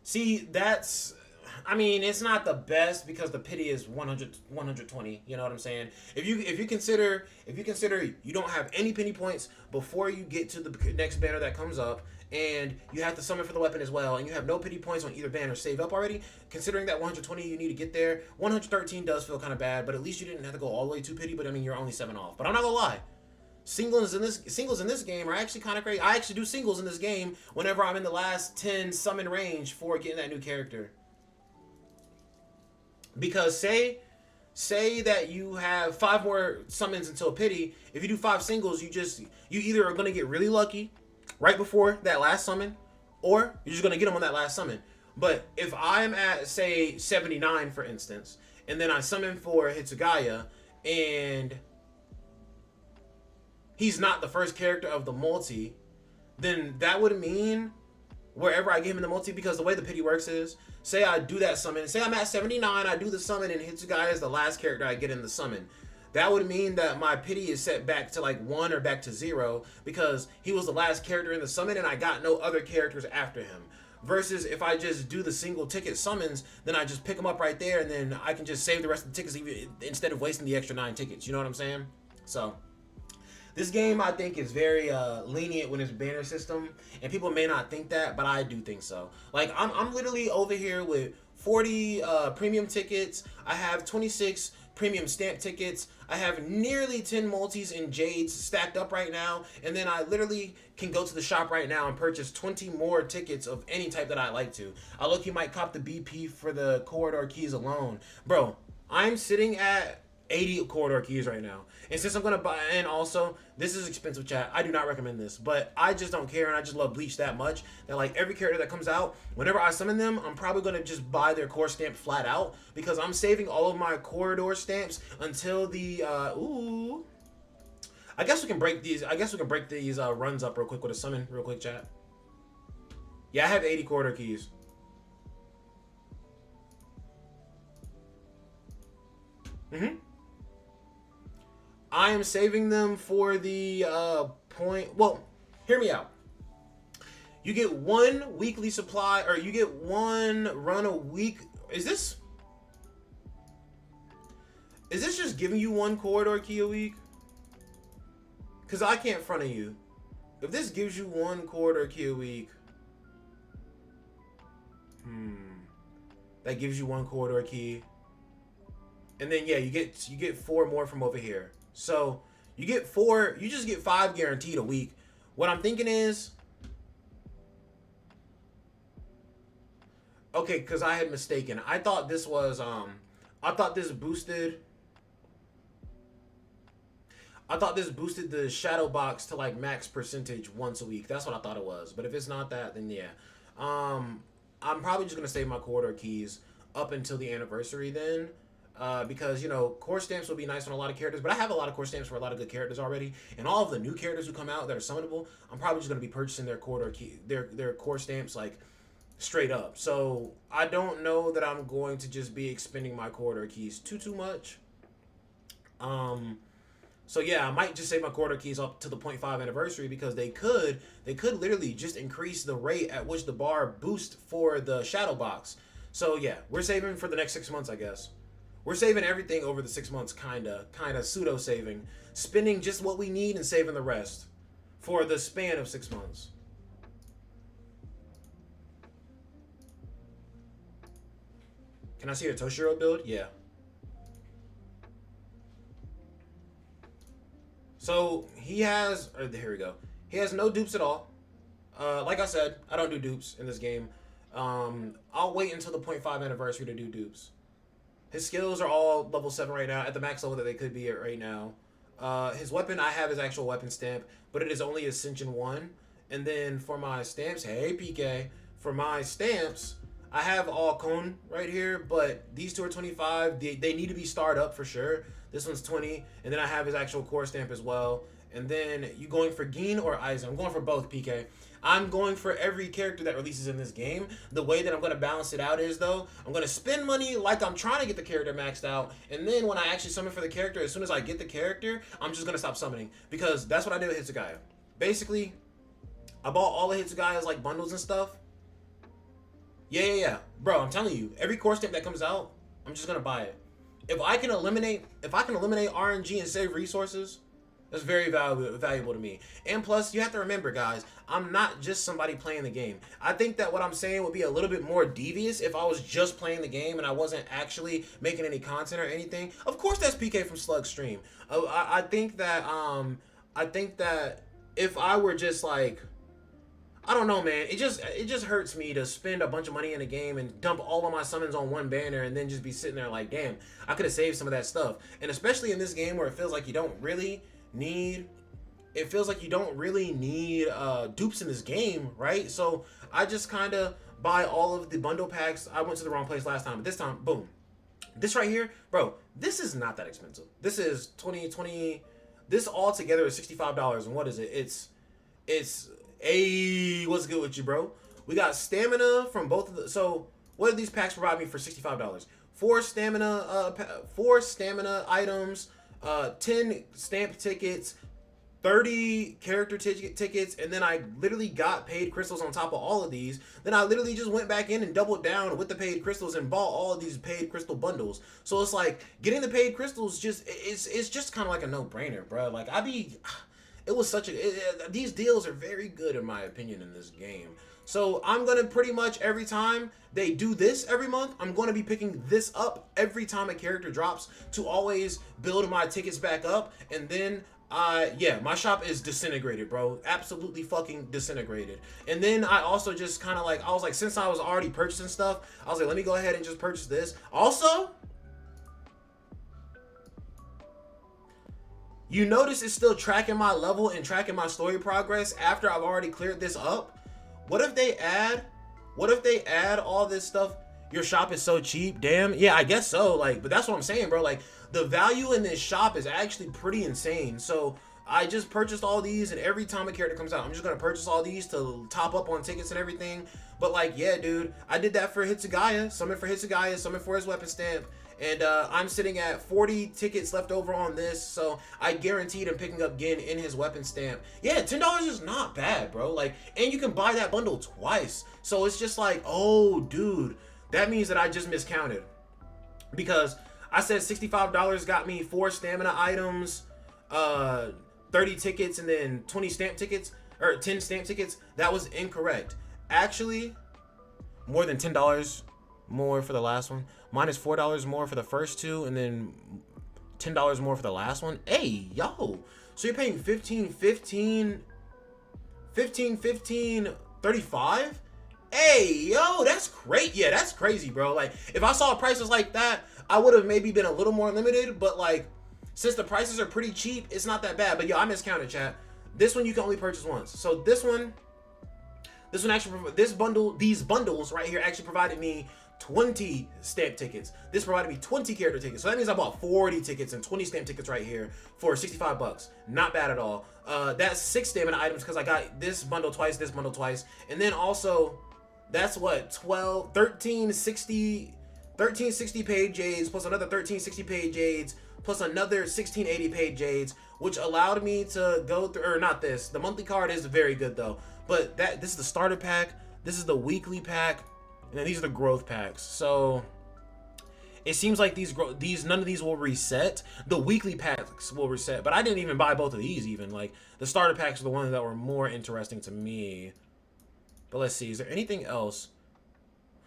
See, it's not the best because the pity is 120. You know what I'm saying? If you consider you don't have any pity points before you get to the next banner that comes up, and you have to summon for the weapon as well, and you have no pity points on either banner saved up already, considering that 120 you need to get there, 113 does feel kind of bad, but at least you didn't have to go all the way to pity. But I mean, you're only 7 off. But I'm not gonna lie, singles in this game are actually kind of crazy. I actually do singles in this game whenever I'm in the last 10 summon range for getting that new character. Because say that you have 5 more summons until pity. If you do 5 singles, you either are going to get really lucky right before that last summon, or you're just going to get them on that last summon. But if I'm at, say, 79, for instance, and then I summon for Hitsugaya, and he's not the first character of the multi, then that would mean wherever I give him in the multi, because the way the pity works is, say I do that summon, say I'm at 79, I do the summon, and Hitsugaya is the last character I get in the summon. That would mean that my pity is set back to like 1 or back to 0, because he was the last character in the summon and I got no other characters after him. Versus if I just do the single ticket summons, then I just pick them up right there, and then I can just save the rest of the tickets instead of wasting the extra 9 tickets. You know what I'm saying? So this game, I think, is very lenient with its banner system, and people may not think that, but I do think so. Like, I'm literally over here with 40 premium tickets. I have 26 premium stamp tickets. I have nearly 10 multis and jades stacked up right now, and then I literally can go to the shop right now and purchase 20 more tickets of any type that I like to. I look, you might cop the BP for the corridor keys alone. Bro, I'm sitting at 80 corridor keys right now. And since I'm going to buy, and also, this is expensive, chat. I do not recommend this, but I just don't care, and I just love Bleach that much that, like, every character that comes out, whenever I summon them, I'm probably going to just buy their core stamp flat out, because I'm saving all of my corridor stamps until the, I guess we can break these runs up real quick with a summon, real quick, chat. Yeah, I have 80 corridor keys. I am saving them for the point. Well, hear me out. You get 1 weekly supply, or you get 1 run a week. Is this just giving you 1 corridor key a week? Because I can't front of you. If this gives you 1 corridor key a week, that gives you 1 corridor key, and then yeah, you get 4 more from over here. So you get 4, you just get 5 guaranteed a week. What I'm thinking is, okay, because I had mistaken. I thought this was I thought this boosted the shadow box to like max percentage once a week. That's what I thought it was. But if it's not that, then yeah. I'm probably just gonna save my corridor keys up until the anniversary then. because, you know, core stamps will be nice on a lot of characters, but I have a lot of core stamps for a lot of good characters already, and all of the new characters who come out that are summonable, I'm probably just going to be purchasing their core stamps, like, straight up. So I don't know that I'm going to just be expending my corridor keys too much. So yeah, I might just save my corridor keys up to the 0.5 anniversary, because they could literally just increase the rate at which the bar boosts for the shadow box. So yeah, we're saving for the next 6 months, I guess. We're saving everything over the 6 months, kinda pseudo saving, spending just what we need and saving the rest for the span of 6 months. Can I see a Toshiro build? Yeah. So he has, here we go. He has no dupes at all. Like I said, I don't do dupes in this game. I'll wait until the 0.5 anniversary to do dupes. His skills are all level 7 right now, at the max level that they could be at right now. His weapon, I have his actual weapon stamp, but it is only Ascension 1. And then for my stamps, hey PK, for my stamps, I have all cone right here, but these two are 25. They need to be starred up for sure. This one's 20, and then I have his actual core stamp as well. And then you going for Geen or Aizen? I'm going for both, PK. I'm going for every character that releases in this game. The way that I'm going to balance it out is, though, I'm going to spend money like I'm trying to get the character maxed out, and then when I actually summon for the character, as soon as I get the character, I'm just going to stop summoning, because that's what I did with Hitsugaya. Basically, I bought all the Hitsugaya's like bundles and stuff. Yeah. Bro, I'm telling you, every core stamp that comes out, I'm just going to buy it. If I can eliminate RNG and save resources, that's very valuable to me. And plus, you have to remember, guys, I'm not just somebody playing the game. I think that what I'm saying would be a little bit more devious if I was just playing the game and I wasn't actually making any content or anything. Of course, that's PK from Slug Stream. I think that if I were just like, I don't know, man. It just hurts me to spend a bunch of money in a game and dump all of my summons on one banner and then just be sitting there like, damn, I could have saved some of that stuff. And especially in this game where it feels like you don't really need dupes in this game, right? So I just kind of buy all of the bundle packs. I went to the wrong place last time, but this time, boom. This right here, bro, this is not that expensive. This is 20. This all together is $65. And what is it? It's hey, what's good with you, bro? We got stamina from both of the. So what do these packs provide me for $65? 4 stamina items, 10 stamp tickets, 30 character tickets, and then I literally got paid crystals on top of all of these. Then I literally just went back in and doubled down with the paid crystals and bought all of these paid crystal bundles. So it's like getting the paid crystals it's just kind of like a no-brainer, bro. Like it was such these deals are very good in my opinion in this game. So I'm going to pretty much every time they do this every month, I'm going to be picking this up every time a character drops to always build my tickets back up. And then, yeah, my shop is disintegrated, bro. Absolutely fucking disintegrated. And then I also just kind of like, I was like, since I was already purchasing stuff, I was like, let me go ahead and just purchase this. Also, you notice it's still tracking my level and tracking my story progress after I've already cleared this up. What if they add all this stuff? Your shop is so cheap. Damn. Yeah, I guess so. Like, but that's what I'm saying, bro. Like, the value in this shop is actually pretty insane. So I just purchased all these, and every time a character comes out, I'm just gonna purchase all these to top up on tickets and everything. But like, yeah, dude, I did that for Hitsugaya, summon for Hitsugaya, summon for his weapon stamp. And I'm sitting at 40 tickets left over on this, so I guaranteed him picking up Gin in his weapon stamp. Yeah, $10 is not bad, bro. Like, and you can buy that bundle twice. So it's just like, oh, dude, that means that I just miscounted. Because I said $65 got me 4 stamina items, 30 tickets, and then 20 stamp tickets, or 10 stamp tickets. That was incorrect. Actually, more than $10 more for the last one. Minus $4 more for the first 2, and then $10 more for the last one. Hey, yo. So you're paying 15, 35? Hey, yo, that's great. Yeah, that's crazy, bro. Like, if I saw prices like that, I would have maybe been a little more limited, but like, since the prices are pretty cheap, it's not that bad. But yo, I miscounted, chat. This one you can only purchase once. So this one actually, these bundles right here actually provided me 20 stamp tickets. This provided me 20 character tickets. So that means I bought 40 tickets and 20 stamp tickets right here for 65 bucks. Not bad at all. That's 6 stamina items because I got this bundle twice, and then also that's what 1360 paid jades plus another 1360 paid jades plus another 1680 paid jades, which allowed me to go through, or not this. The monthly card is very good though, but this is the starter pack, this is the weekly pack, and then these are the growth packs. So it seems like these none of these will reset. The weekly packs will reset, but I didn't even buy both of these. Even like the starter packs are the ones that were more interesting to me. But let's see, is there anything else?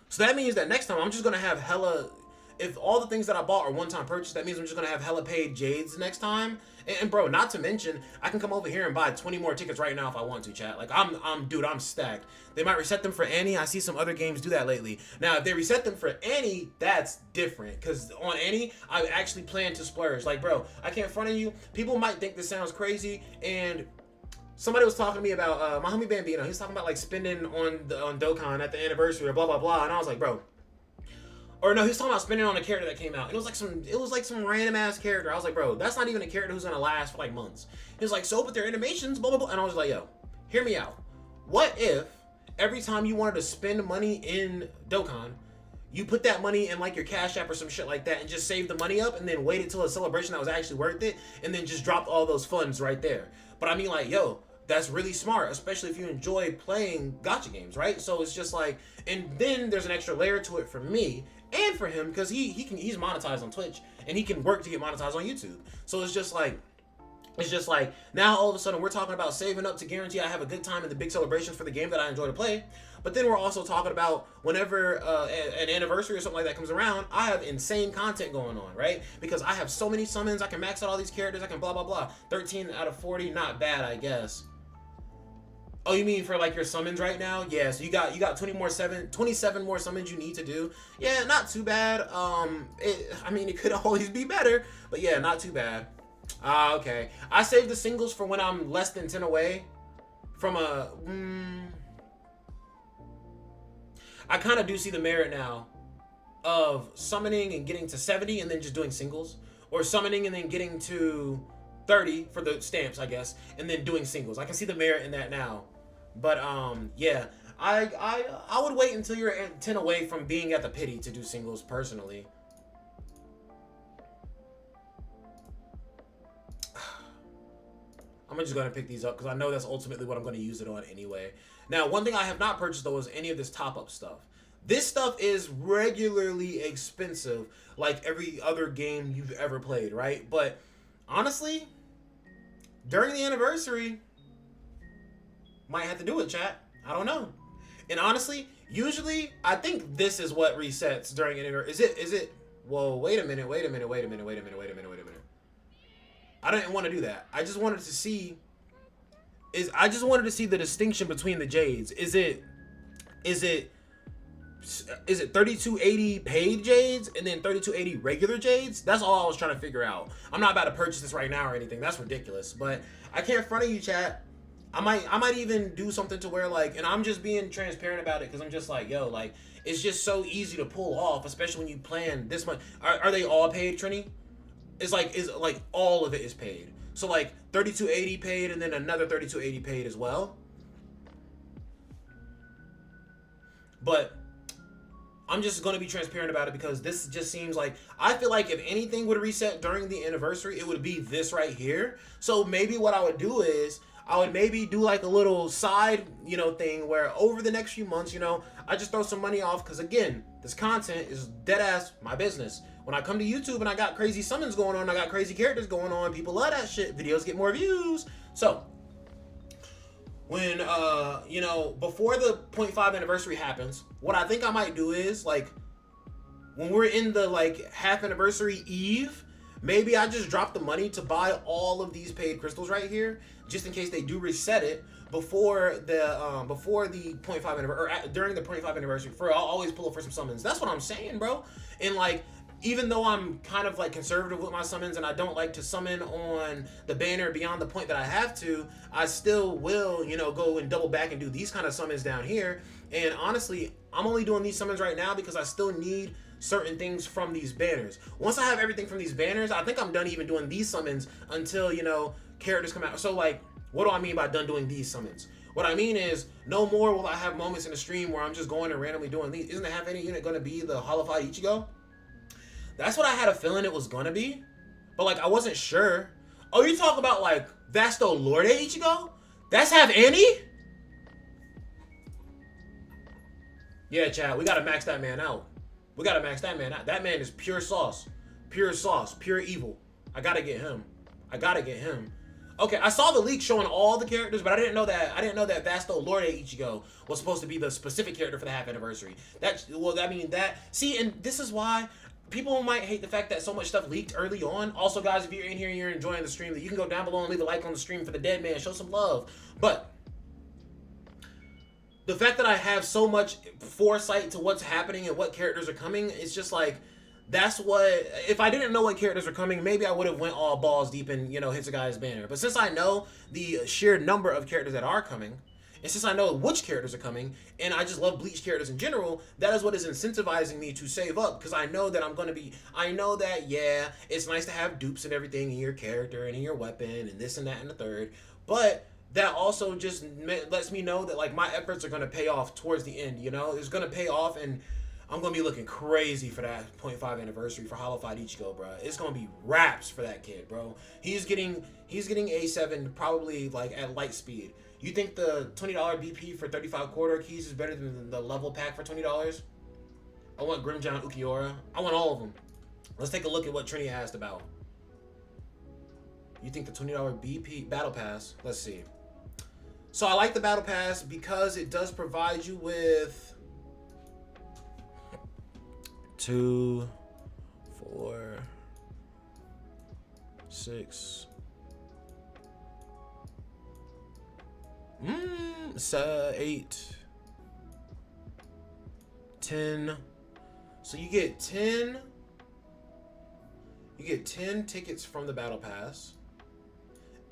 So that means that next time I'm just gonna have hella. If all the things that I bought are one-time purchase, that means I'm just gonna have hella paid jades next time. And bro, not to mention, I can come over here and buy 20 more tickets right now if I want to, chat. Like dude, I'm stacked. They might reset them for Annie. I see some other games do that lately. Now, if they reset them for Annie, that's different. Cause on Annie, I actually plan to splurge. Like, bro, I can't front on you. People might think this sounds crazy, and somebody was talking to me about my homie Bambino. He was talking about like spending on Dokkan at the anniversary or blah blah blah, and I was like, bro. Or no, he was talking about spending on a character that came out. It was like some random ass character. I was like, bro, that's not even a character who's gonna last for like months. He was like, so but their animations, blah blah blah, and I was like, yo, hear me out. What if every time you wanted to spend money in Dokkan, you put that money in like your Cash App or some shit like that and just save the money up and then waited till a celebration that was actually worth it and then just dropped all those funds right there? But I mean, like, yo, that's really smart, especially if you enjoy playing gacha games, right? So it's just like, and then there's an extra layer to it for me and for him because he's monetized on Twitch and he can work to get monetized on YouTube. So it's just like now all of a sudden we're talking about saving up to guarantee I have a good time in the big celebrations for the game that I enjoy to play. But then we're also talking about whenever an anniversary or something like that comes around, I have insane content going on, right? Because I have so many summons, I can max out all these characters, I can blah blah blah. 13 out of 40, not bad, I guess. Oh, you mean for like your summons right now? Yeah, so you got 27 more summons you need to do. Yeah, not too bad. I mean, it could always be better, but yeah, not too bad. Okay. I saved the singles for when I'm less than 10 away from a. I kind of do see the merit now of summoning and getting to 70 and then just doing singles, or summoning and then getting to 30 for the stamps, I guess, and then doing singles. I can see the merit in that now. But yeah, I would wait until you're at 10 away from being at the pity to do singles personally. I'm just going to pick these up because I know that's ultimately what I'm going to use it on anyway. Now, one thing I have not purchased though is any of this top-up stuff. This stuff is regularly expensive, like every other game you've ever played, right? But honestly, during the anniversary, might have to do it, chat. I don't know. And honestly, usually, I think this is what resets during an anniversary. Is it? Whoa, wait a minute. I didn't want to do that. I just wanted to see the distinction between the jades. Is it 3280 paid jades and then 3280 regular jades? That's all I was trying to figure out. I'm not about to purchase this right now or anything. That's ridiculous. But I can't front of you, chat. I might even do something to where like, and I'm just being transparent about it because I'm just like, yo, like, it's just so easy to pull off, especially when you plan this much. Are they all paid, Trini? Is like all of it is paid. So like 3280 paid and then another 3280 paid as well. But I'm just going to be transparent about it because this just seems like, I feel like if anything would reset during the anniversary, it would be this right here. So maybe what I would do is I would maybe do like a little side, thing where over the next few months, I just throw some money off. Because again, this content is dead ass my business. When I come to YouTube and I got crazy summons going on, I got crazy characters going on, people love that shit. Videos get more views. So when, before the 0.5 anniversary happens, what I think I might do is like, when we're in the like half anniversary eve, maybe I just drop the money to buy all of these paid crystals right here, just in case they do reset it before the 0.5 anniversary, or during the 0.5 anniversary. I'll always pull up for some summons. That's what I'm saying, bro. And like, even though I'm kind of like conservative with my summons and I don't like to summon on the banner beyond the point that I have to, I still will, go and double back and do these kind of summons down here. And honestly, I'm only doing these summons right now because I still need certain things from these banners. Once I have everything from these banners, I think I'm done even doing these summons until, you know, characters come out. So, like, what do I mean by done doing these summons? What I mean is, no more will I have moments in the stream where I'm just going and randomly doing these. Isn't the half any unit going to be the Holified Ichigo? That's what I had a feeling it was going to be. But, like, I wasn't sure. Oh, you talk about, like, Vasto Lorde Ichigo? That's half Annie? Yeah, Chad, we got to max that man out. We got to max that man out. That man is pure sauce. Pure sauce. Pure evil. I got to get him. I got to get him. Okay, I saw the leak showing all the characters, but I didn't know that Vasto Lorde Ichigo was supposed to be the specific character for the half anniversary. See, and this is why people might hate the fact that so much stuff leaked early on. Also, guys, if you're in here and you're enjoying the stream, you can go down below and leave a like on the stream for the dead man. Show some love. But the fact that I have so much foresight to what's happening and what characters are coming, it's just like, that's what, if I didn't know what characters are coming, maybe I would have went all balls deep in, you know, Hitsugai's banner. But since I know the sheer number of characters that are coming, and since I know which characters are coming, and I just love Bleach characters in general, that is what is incentivizing me to save up, because I know that I know that, yeah, it's nice to have dupes and everything in your character and in your weapon and this and that and the third, but that also just lets me know that, like, my efforts are going to pay off towards the end, you know? It's going to pay off, and I'm going to be looking crazy for that 0.5 anniversary for Holified Ichigo, bro. It's going to be raps for that kid, bro. He's getting A7 probably, like, at light speed. You think the $20 BP for 35 corridor keys is better than the level pack for $20? I want Grimjohn Ukiura. I want all of them. Let's take a look at what Trini asked about. You think the $20 BP battle pass? Let's see. So I like the battle pass because it does provide you with 2, 4, 6, 8, 10. So you get 10. You get 10 tickets from the battle pass.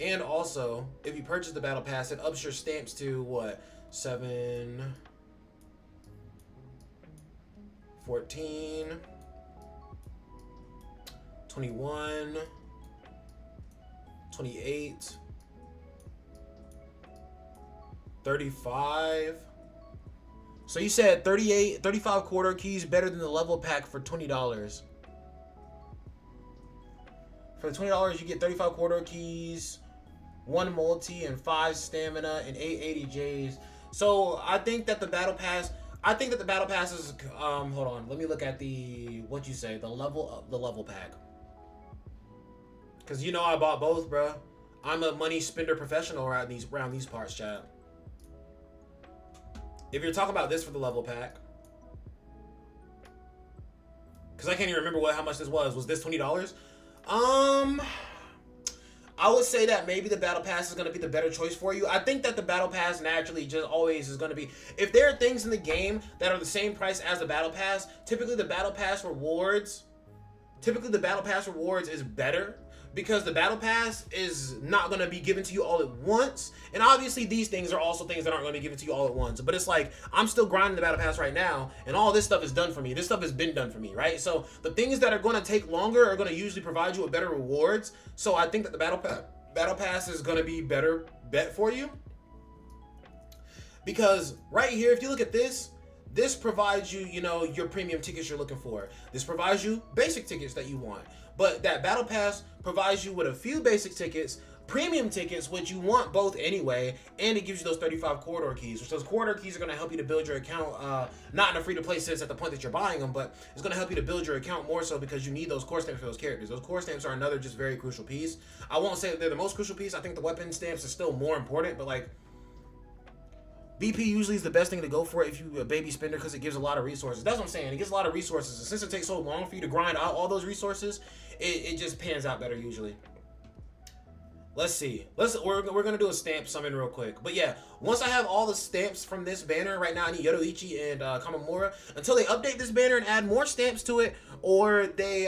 And also, if you purchase the battle pass, it ups your stamps to what? 7, 14, 21, 28, 35. So you said 35 quarter keys better than the level pack for $20. For $20, you get 35 quarter keys, 1 multi, and 5 stamina, and 880 Js. So I think that the battle pass is, hold on, let me look at the level pack. Cause you know I bought both, bro. I'm a money spender professional around these parts, chat. If you're talking about this for the level pack, cause I can't even remember how much this was. Was this $20? I would say that maybe the battle pass is going to be the better choice for you. I think that the battle pass naturally just always is going to be, if there are things in the game that are the same price as the battle pass, typically the battle pass rewards is better, because the battle pass is not going to be given to you all at once. And obviously these things are also things that aren't going to be given to you all at once. But it's like, I'm still grinding the battle pass right now, and all this stuff is done for me. This stuff has been done for me, right? So the things that are going to take longer are going to usually provide you with better rewards. So I think that the battle pass is going to be better bet for you. Because right here, if you look at this provides you, you know, your premium tickets you're looking for. This provides you basic tickets that you want. But that battle pass provides you with a few basic tickets, premium tickets, which you want both anyway, and it gives you those 35 corridor keys, which those corridor keys are going to help you to build your account, not in a free-to-play sense at the point that you're buying them, but it's going to help you to build your account more so because you need those core stamps for those characters. Those core stamps are another just very crucial piece. I won't say that they're the most crucial piece. I think the weapon stamps are still more important, but like, BP usually is the best thing to go for if you a baby spender, because it gives a lot of resources. That's what I'm saying. It gives a lot of resources. And since it takes so long for you to grind out all those resources, it just pans out better usually. Let's see. We're gonna do a stamp summon real quick. But yeah, once I have all the stamps from this banner, right now I need Yoruichi and Kamamura. Until they update this banner and add more stamps to it, until they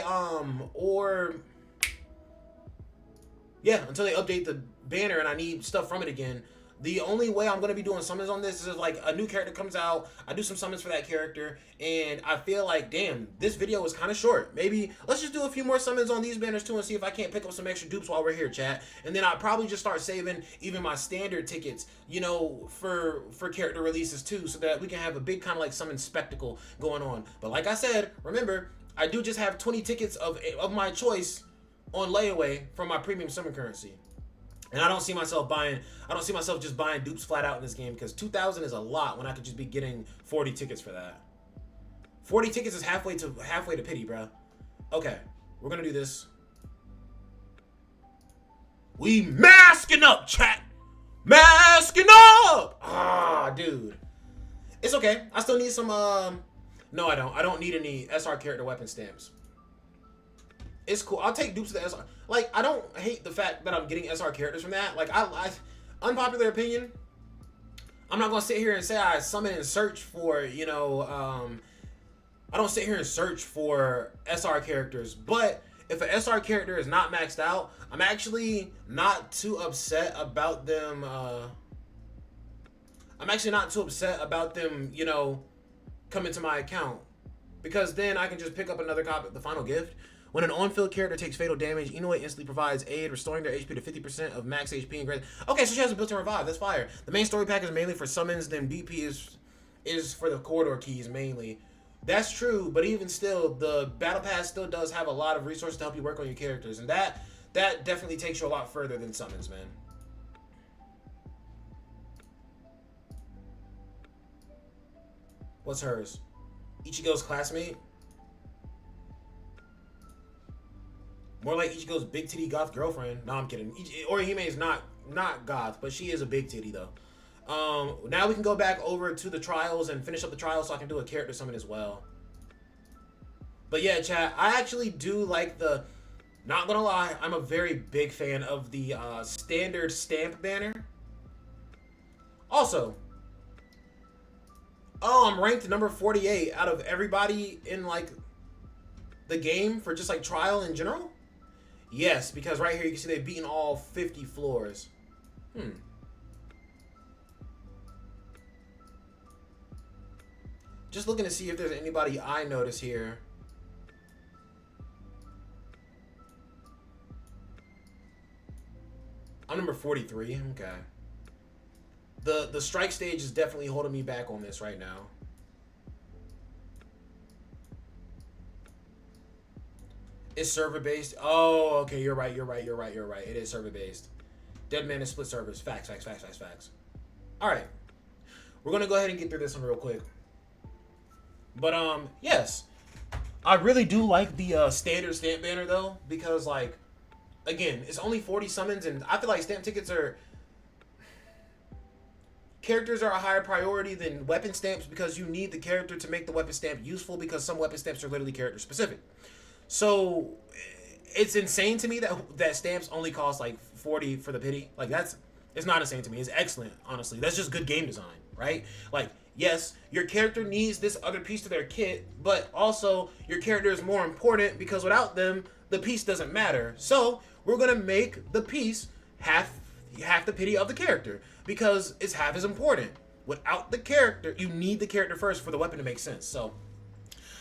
update the banner and I need stuff from it again. The only way I'm gonna be doing summons on this is like a new character comes out, I do some summons for that character, and I feel like, damn, this video is kind of short. Maybe let's just do a few more summons on these banners too and see if I can't pick up some extra dupes while we're here, chat. And then I'll probably just start saving even my standard tickets, you know, for character releases too, so that we can have a big kind of like summon spectacle going on. But like I said, remember, I do just have 20 tickets of my choice on layaway from my premium summon currency. And I don't see myself just buying dupes flat out in this game, because 2,000 is a lot when I could just be getting 40 tickets for that. 40 tickets is halfway to pity, bro. Okay, we're gonna do this. We masking up, chat. Masking up. Ah, dude. It's okay. I still need some. No, I don't. I don't need any SR character weapon stamps. It's cool. I'll take dupes of the SR. Like, I don't hate the fact that I'm getting SR characters from that. Like, I unpopular opinion, I'm not gonna sit here and say I summon and search for, you know, I don't sit here and search for SR characters. But if an SR character is not maxed out, I'm actually not too upset about them. You know, coming to my account, because then I can just pick up another copy of the final gift. When an on-field character takes fatal damage, Inoue instantly provides aid, restoring their HP to 50% of max HP and greater. Okay, so she has a built-in revive. That's fire. The main story pack is mainly for summons, then BP is for the corridor keys mainly. That's true, but even still, the battle pass still does have a lot of resources to help you work on your characters, and that definitely takes you a lot further than summons, man. What's hers? Ichigo's classmate? More like Ichigo's big titty goth girlfriend. No, I'm kidding. Orihime is not goth, but she is a big titty though. Now we can go back over to the trials and finish up the trials so I can do a character summon as well. But yeah, chat, I actually do like the, not gonna lie, I'm a very big fan of the standard stamp banner. Also, I'm ranked number 48 out of everybody in like the game for just like trial in general. Yes, because right here you can see they've beaten all 50 floors. Just looking to see if there's anybody I notice here. I'm number 43. Okay. The strike stage is definitely holding me back on this right now. It's server based. Oh, okay. You're right. It is server based. Dead Man is split servers. Facts. All right. We're going to go ahead and get through this one real quick. But, yes. I really do like the standard stamp banner, though. Because, like, again, it's only 40 summons. And I feel like stamp tickets are... Characters are a higher priority than weapon stamps, because you need the character to make the weapon stamp useful, because some weapon stamps are literally character specific. So it's insane to me that stamps only cost like 40 for the pity. Like, it's not insane to me. It's excellent, honestly. That's just good game design, right? Like, yes, your character needs this other piece to their kit, but also your character is more important, because without them, the piece doesn't matter. So we're gonna make the piece half the pity of the character, because it's half as important. Without the character, you need the character first for the weapon to make sense. So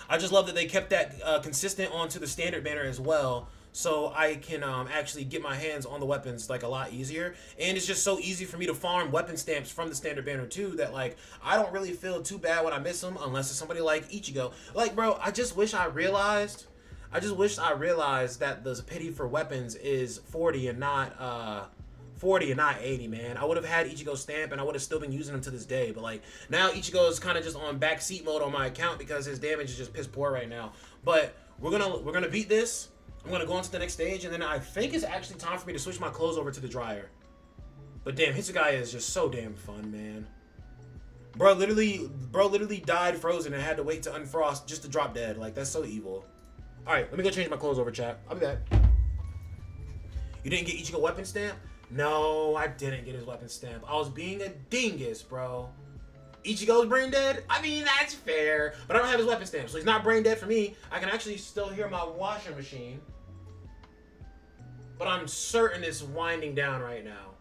I just love that they kept that consistent onto the standard banner as well, so I can actually get my hands on the weapons like a lot easier. And it's just so easy for me to farm weapon stamps from the standard banner too, that like I don't really feel too bad when I miss them, unless it's somebody like Ichigo. Like, bro, I just wish I realized that the pity for weapons is 40 and not 80, man. I would have had Ichigo stamp and I would have still been using him to this day. But like, now Ichigo is kind of just on backseat mode on my account, because his damage is just piss poor right now. But we're gonna beat this. I'm gonna go on to the next stage, and then I think it's actually time for me to switch my clothes over to the dryer. But damn, Hitsugaya is just so damn fun, man. Bro literally died frozen and had to wait to unfrost just to drop dead. Like, that's so evil. Alright, let me go change my clothes over, chat. I'll be back. You didn't get Ichigo weapon stamp? No, I didn't get his weapon stamp. I was being a dingus, bro. Ichigo's brain dead? I mean, that's fair. But I don't have his weapon stamp, so he's not brain dead for me. I can actually still hear my washing machine. But I'm certain it's winding down right now.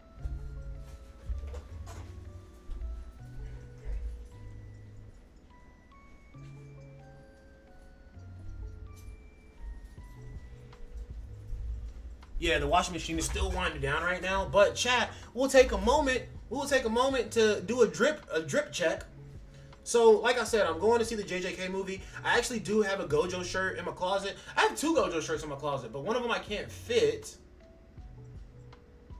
Yeah, the washing machine is still winding down right now. But chat, we'll take a moment. We'll take a moment to do a drip check. So, like I said, I'm going to see the JJK movie. I actually do have a Gojo shirt in my closet. I have two Gojo shirts in my closet, but one of them I can't fit.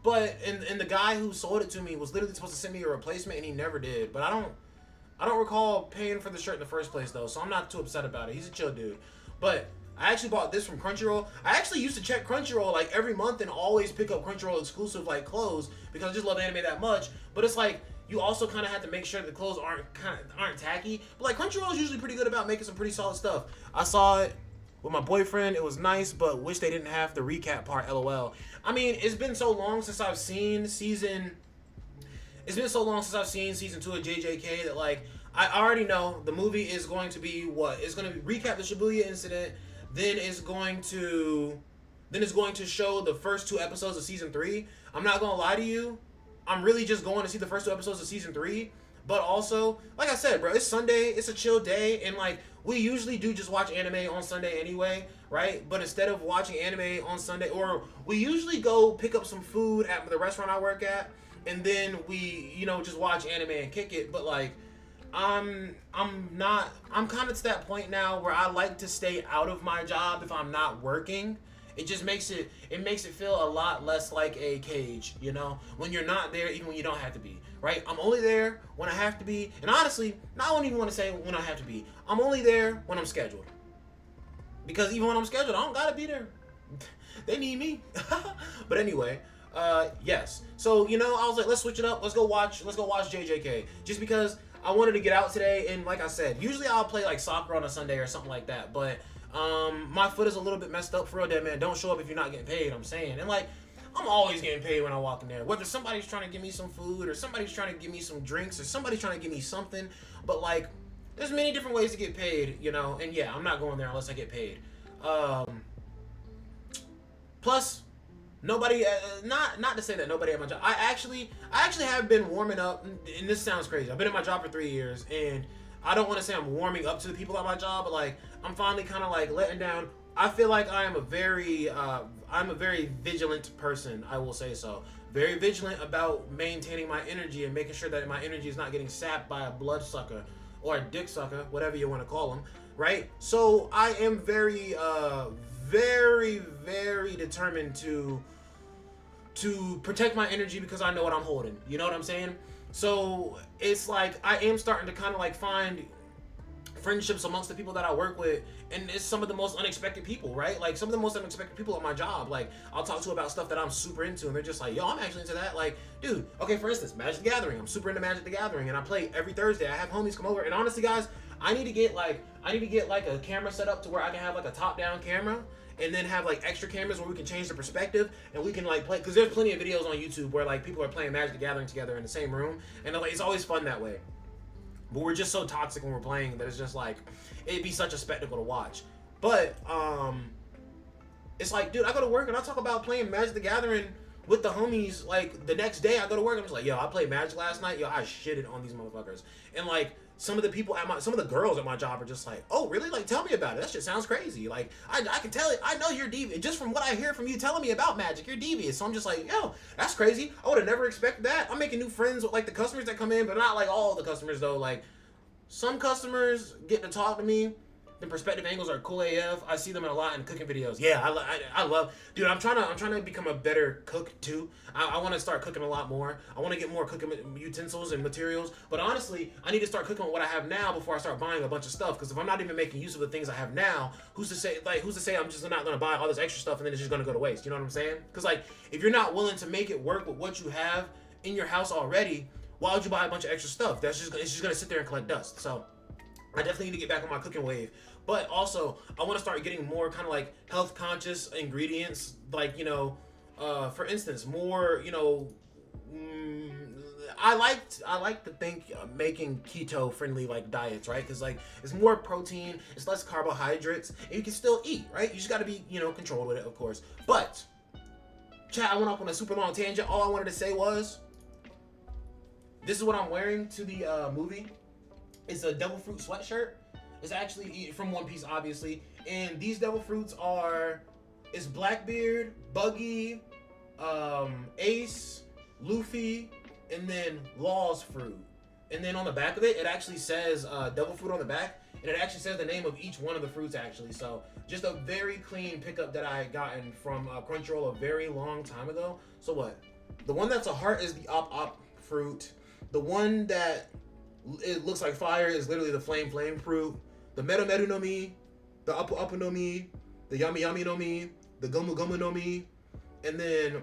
But and the guy who sold it to me was literally supposed to send me a replacement, and he never did. But I don't recall paying for the shirt in the first place though, so I'm not too upset about it. He's a chill dude. But I actually bought this from Crunchyroll. I actually used to check Crunchyroll like every month and always pick up Crunchyroll exclusive like clothes because I just love anime that much. But it's like you also kind of have to make sure the clothes aren't tacky. But like Crunchyroll is usually pretty good about making some pretty solid stuff. I saw it with my boyfriend. It was nice, but wish they didn't have the recap part. LOL. I mean, it's been so long since I've seen season. It's been so long since I've seen season 2 of JJK that like I already know the movie is going to be what? It's going to recap the Shibuya incident. Then it's going to show the first 2 episodes of season 3. I'm not gonna lie to you. I'm really just going to see the first 2 episodes of season 3. But also, like I said, bro, it's Sunday. It's a chill day, and like we usually do just watch anime on Sunday anyway, right? But instead of watching anime on Sunday, or we usually go pick up some food at the restaurant I work at, and then we, just watch anime and kick it. But like, I'm kind of to that point now where I like to stay out of my job if I'm not working. It just makes it feel a lot less like a cage, when you're not there, even when you don't have to be, right? I'm only there when I have to be, and honestly, I don't even want to say when I have to be. I'm only there when I'm scheduled, because even when I'm scheduled, I don't gotta be there. They need me. But anyway, yes. So I was like, let's switch it up. Let's go watch JJK, just because I wanted to get out today, and like I said, usually I'll play like soccer on a Sunday or something like that, but my foot is a little bit messed up for real, dead man. Don't show up if you're not getting paid, I'm saying. And like, I'm always getting paid when I walk in there. Whether somebody's trying to give me some food, or somebody's trying to give me some drinks, or somebody's trying to give me something. But like, there's many different ways to get paid, and yeah, I'm not going there unless I get paid. Plus, nobody, not to say that nobody at my job. I actually have been warming up, and this sounds crazy. I've been at my job for 3 years, and I don't want to say I'm warming up to the people at my job, but like I'm finally kind of like letting down. I feel like I'm a very vigilant person. I will say so. Very vigilant about maintaining my energy and making sure that my energy is not getting sapped by a bloodsucker or a dick sucker, whatever you want to call them, right? So I am very, very determined to protect my energy because I know what I'm holding. You know what I'm saying? So it's like I am starting to kind of like find friendships amongst the people that I work with, and it's some of the most unexpected people, right? Like some of the most unexpected people at my job. Like I'll talk to about stuff that I'm super into, and they're just like, "Yo, I'm actually into that." Like, dude, okay, for instance, Magic the Gathering. I'm super into Magic the Gathering, and I play every Thursday. I have homies come over, and honestly, guys, I need to get like a camera set up to where I can have like a top-down camera, and then have like extra cameras where we can change the perspective and we can like play, because there's plenty of videos on YouTube where like people are playing Magic the Gathering together in the same room, and like it's always fun that way. But we're just so toxic when we're playing that it's just like it'd be such a spectacle to watch. But it's like, dude, I go to work and I talk about playing Magic the Gathering with the homies. Like the next day I go to work, I'm just like, yo, I played Magic last night. Yo, I shitted on these motherfuckers. And like some of the girls at my job are just like, oh, really? Like, tell me about it. That shit sounds crazy. Like, I can tell it. I know you're devious. Just from what I hear from you telling me about Magic, you're devious. So I'm just like, yo, that's crazy. I would have never expected that. I'm making new friends with, like, the customers that come in, but not, like, all the customers, though. Like, some customers get to talk to me. The perspective angles are cool AF. I see them a lot in cooking videos. Yeah, I love, dude. I'm trying to become a better cook too. I want to start cooking a lot more. I want to get more cooking utensils and materials. But honestly, I need to start cooking with what I have now before I start buying a bunch of stuff. Because if I'm not even making use of the things I have now, who's to say I'm just not gonna buy all this extra stuff and then it's just gonna go to waste? You know what I'm saying? Because like, if you're not willing to make it work with what you have in your house already, why would you buy a bunch of extra stuff? It's just gonna sit there and collect dust. So I definitely need to get back on my cooking wave. But also, I want to start getting more kind of like health conscious ingredients. Like, for instance, more, I like to think making keto friendly like diets, right? Because like it's more protein, it's less carbohydrates, and you can still eat, right? You just got to be, controlled with it, of course. But, chat, I went off on a super long tangent. All I wanted to say was, this is what I'm wearing to the movie. It's a devil fruit sweatshirt. It's actually from One Piece, obviously, and these devil fruits are It's Blackbeard, Buggy, Ace, Luffy, and then Law's fruit. And then on the back of it, it actually says Devil Fruit on the back, and it actually says the name of each one of the fruits actually. So just a very clean pickup that I had gotten from Crunchyroll a very long time ago. So what? The one that's a heart is the Op fruit. The one that it looks like fire is literally the Flame fruit. The Meru no Mi, the Apu no Mi, the Yami no Mi, the Gomu no Mi, and then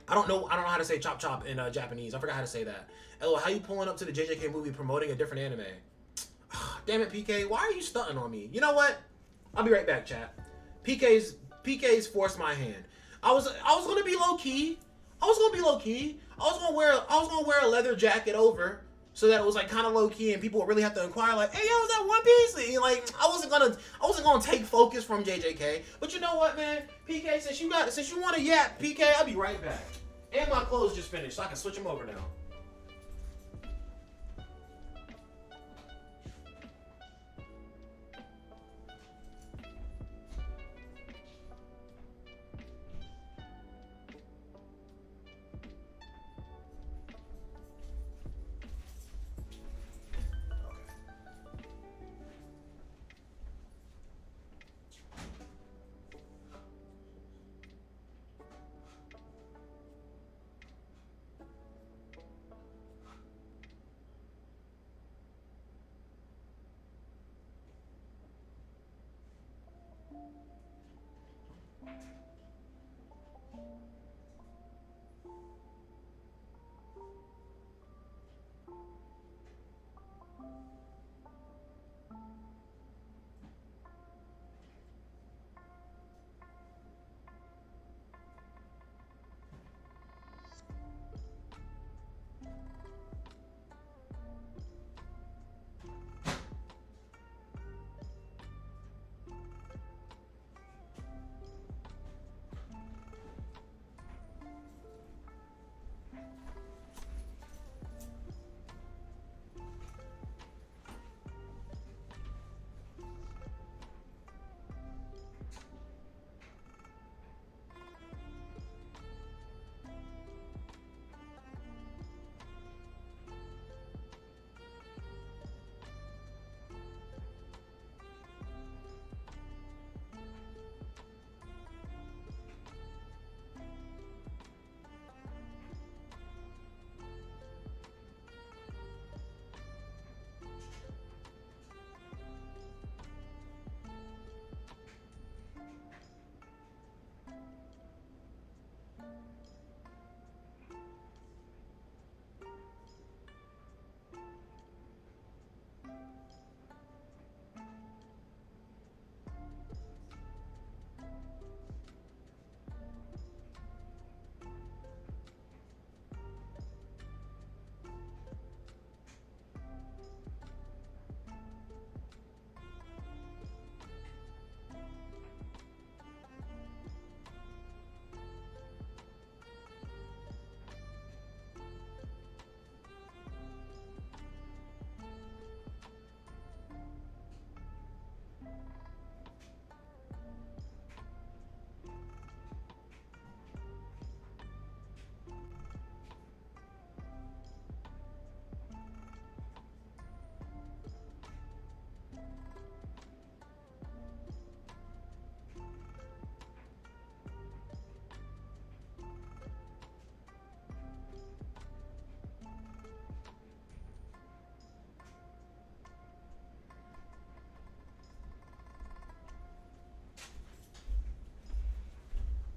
I don't know how to say chop in Japanese. I forgot how to say that. Hello, how you pulling up to the JJK movie promoting a different anime? Damn it, PK, why are you stunting on me? You know what? I'll be right back, chat. PK's forced my hand. I was gonna be low key. I was gonna wear a leather jacket over, so that it was like kind of low key, and people would really have to inquire, like, "Hey, yo, is that One Piece?" And like, I wasn't gonna take focus from JJK. But you know what, man? PK, since you want to yap, PK, I'll be right back. And my clothes just finished, so I can switch them over now.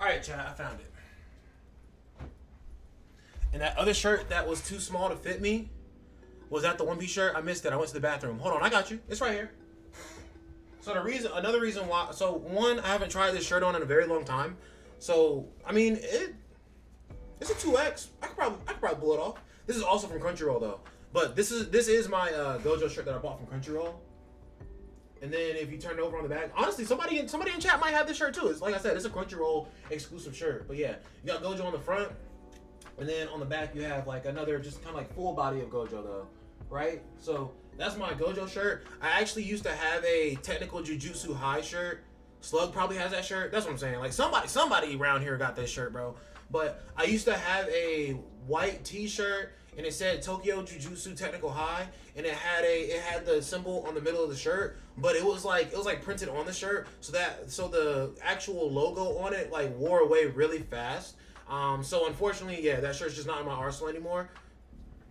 All right, chat, I found it. And that other shirt that was too small to fit me, was that the One Piece shirt? I missed it. I went to the bathroom. Hold on, I got you. It's right here. So another reason why. So one, I haven't tried this shirt on in a very long time. So I mean, it's a 2X. I could probably pull it off. This is also from Crunchyroll though. But this is my Gojo shirt that I bought from Crunchyroll. And then if you turn it over on the back, honestly, somebody in chat might have this shirt too. It's like I said, it's a Crunchyroll exclusive shirt. But yeah, you got Gojo on the front, and then on the back you have like another just kind of like full body of Gojo though, right? So that's my Gojo shirt. I actually used to have a Technical Jujutsu High shirt. Slug probably has that shirt. That's what I'm saying. Like somebody around here got this shirt, bro. But I used to have a white T-shirt and it said Tokyo Jujutsu Technical High, and it had the symbol on the middle of the shirt, but it was like printed on the shirt, so the actual logo on it like wore away really fast. So unfortunately, yeah, that shirt's just not in my arsenal anymore.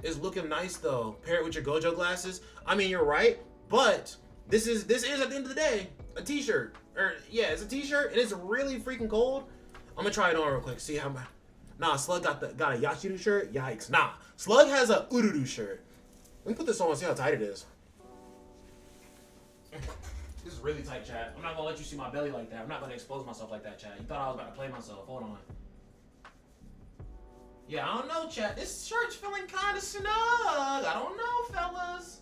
It's looking nice though. Pair it with your Gojo glasses. I mean, you're right, but this is at the end of the day a T-shirt. Or yeah, it's a T-shirt and it's really freaking cold. I'm gonna try it on real quick. See how my Slug got a Yashiru shirt. Yikes. Nah, Slug has a Ururu shirt. Let me put this on and see how tight it is. This is really tight, chat. I'm not gonna let you see my belly like that. I'm not gonna expose myself like that, chat. You thought I was about to play myself. Hold on. Yeah, I don't know, chat. This shirt's feeling kind of snug. I don't know, fellas.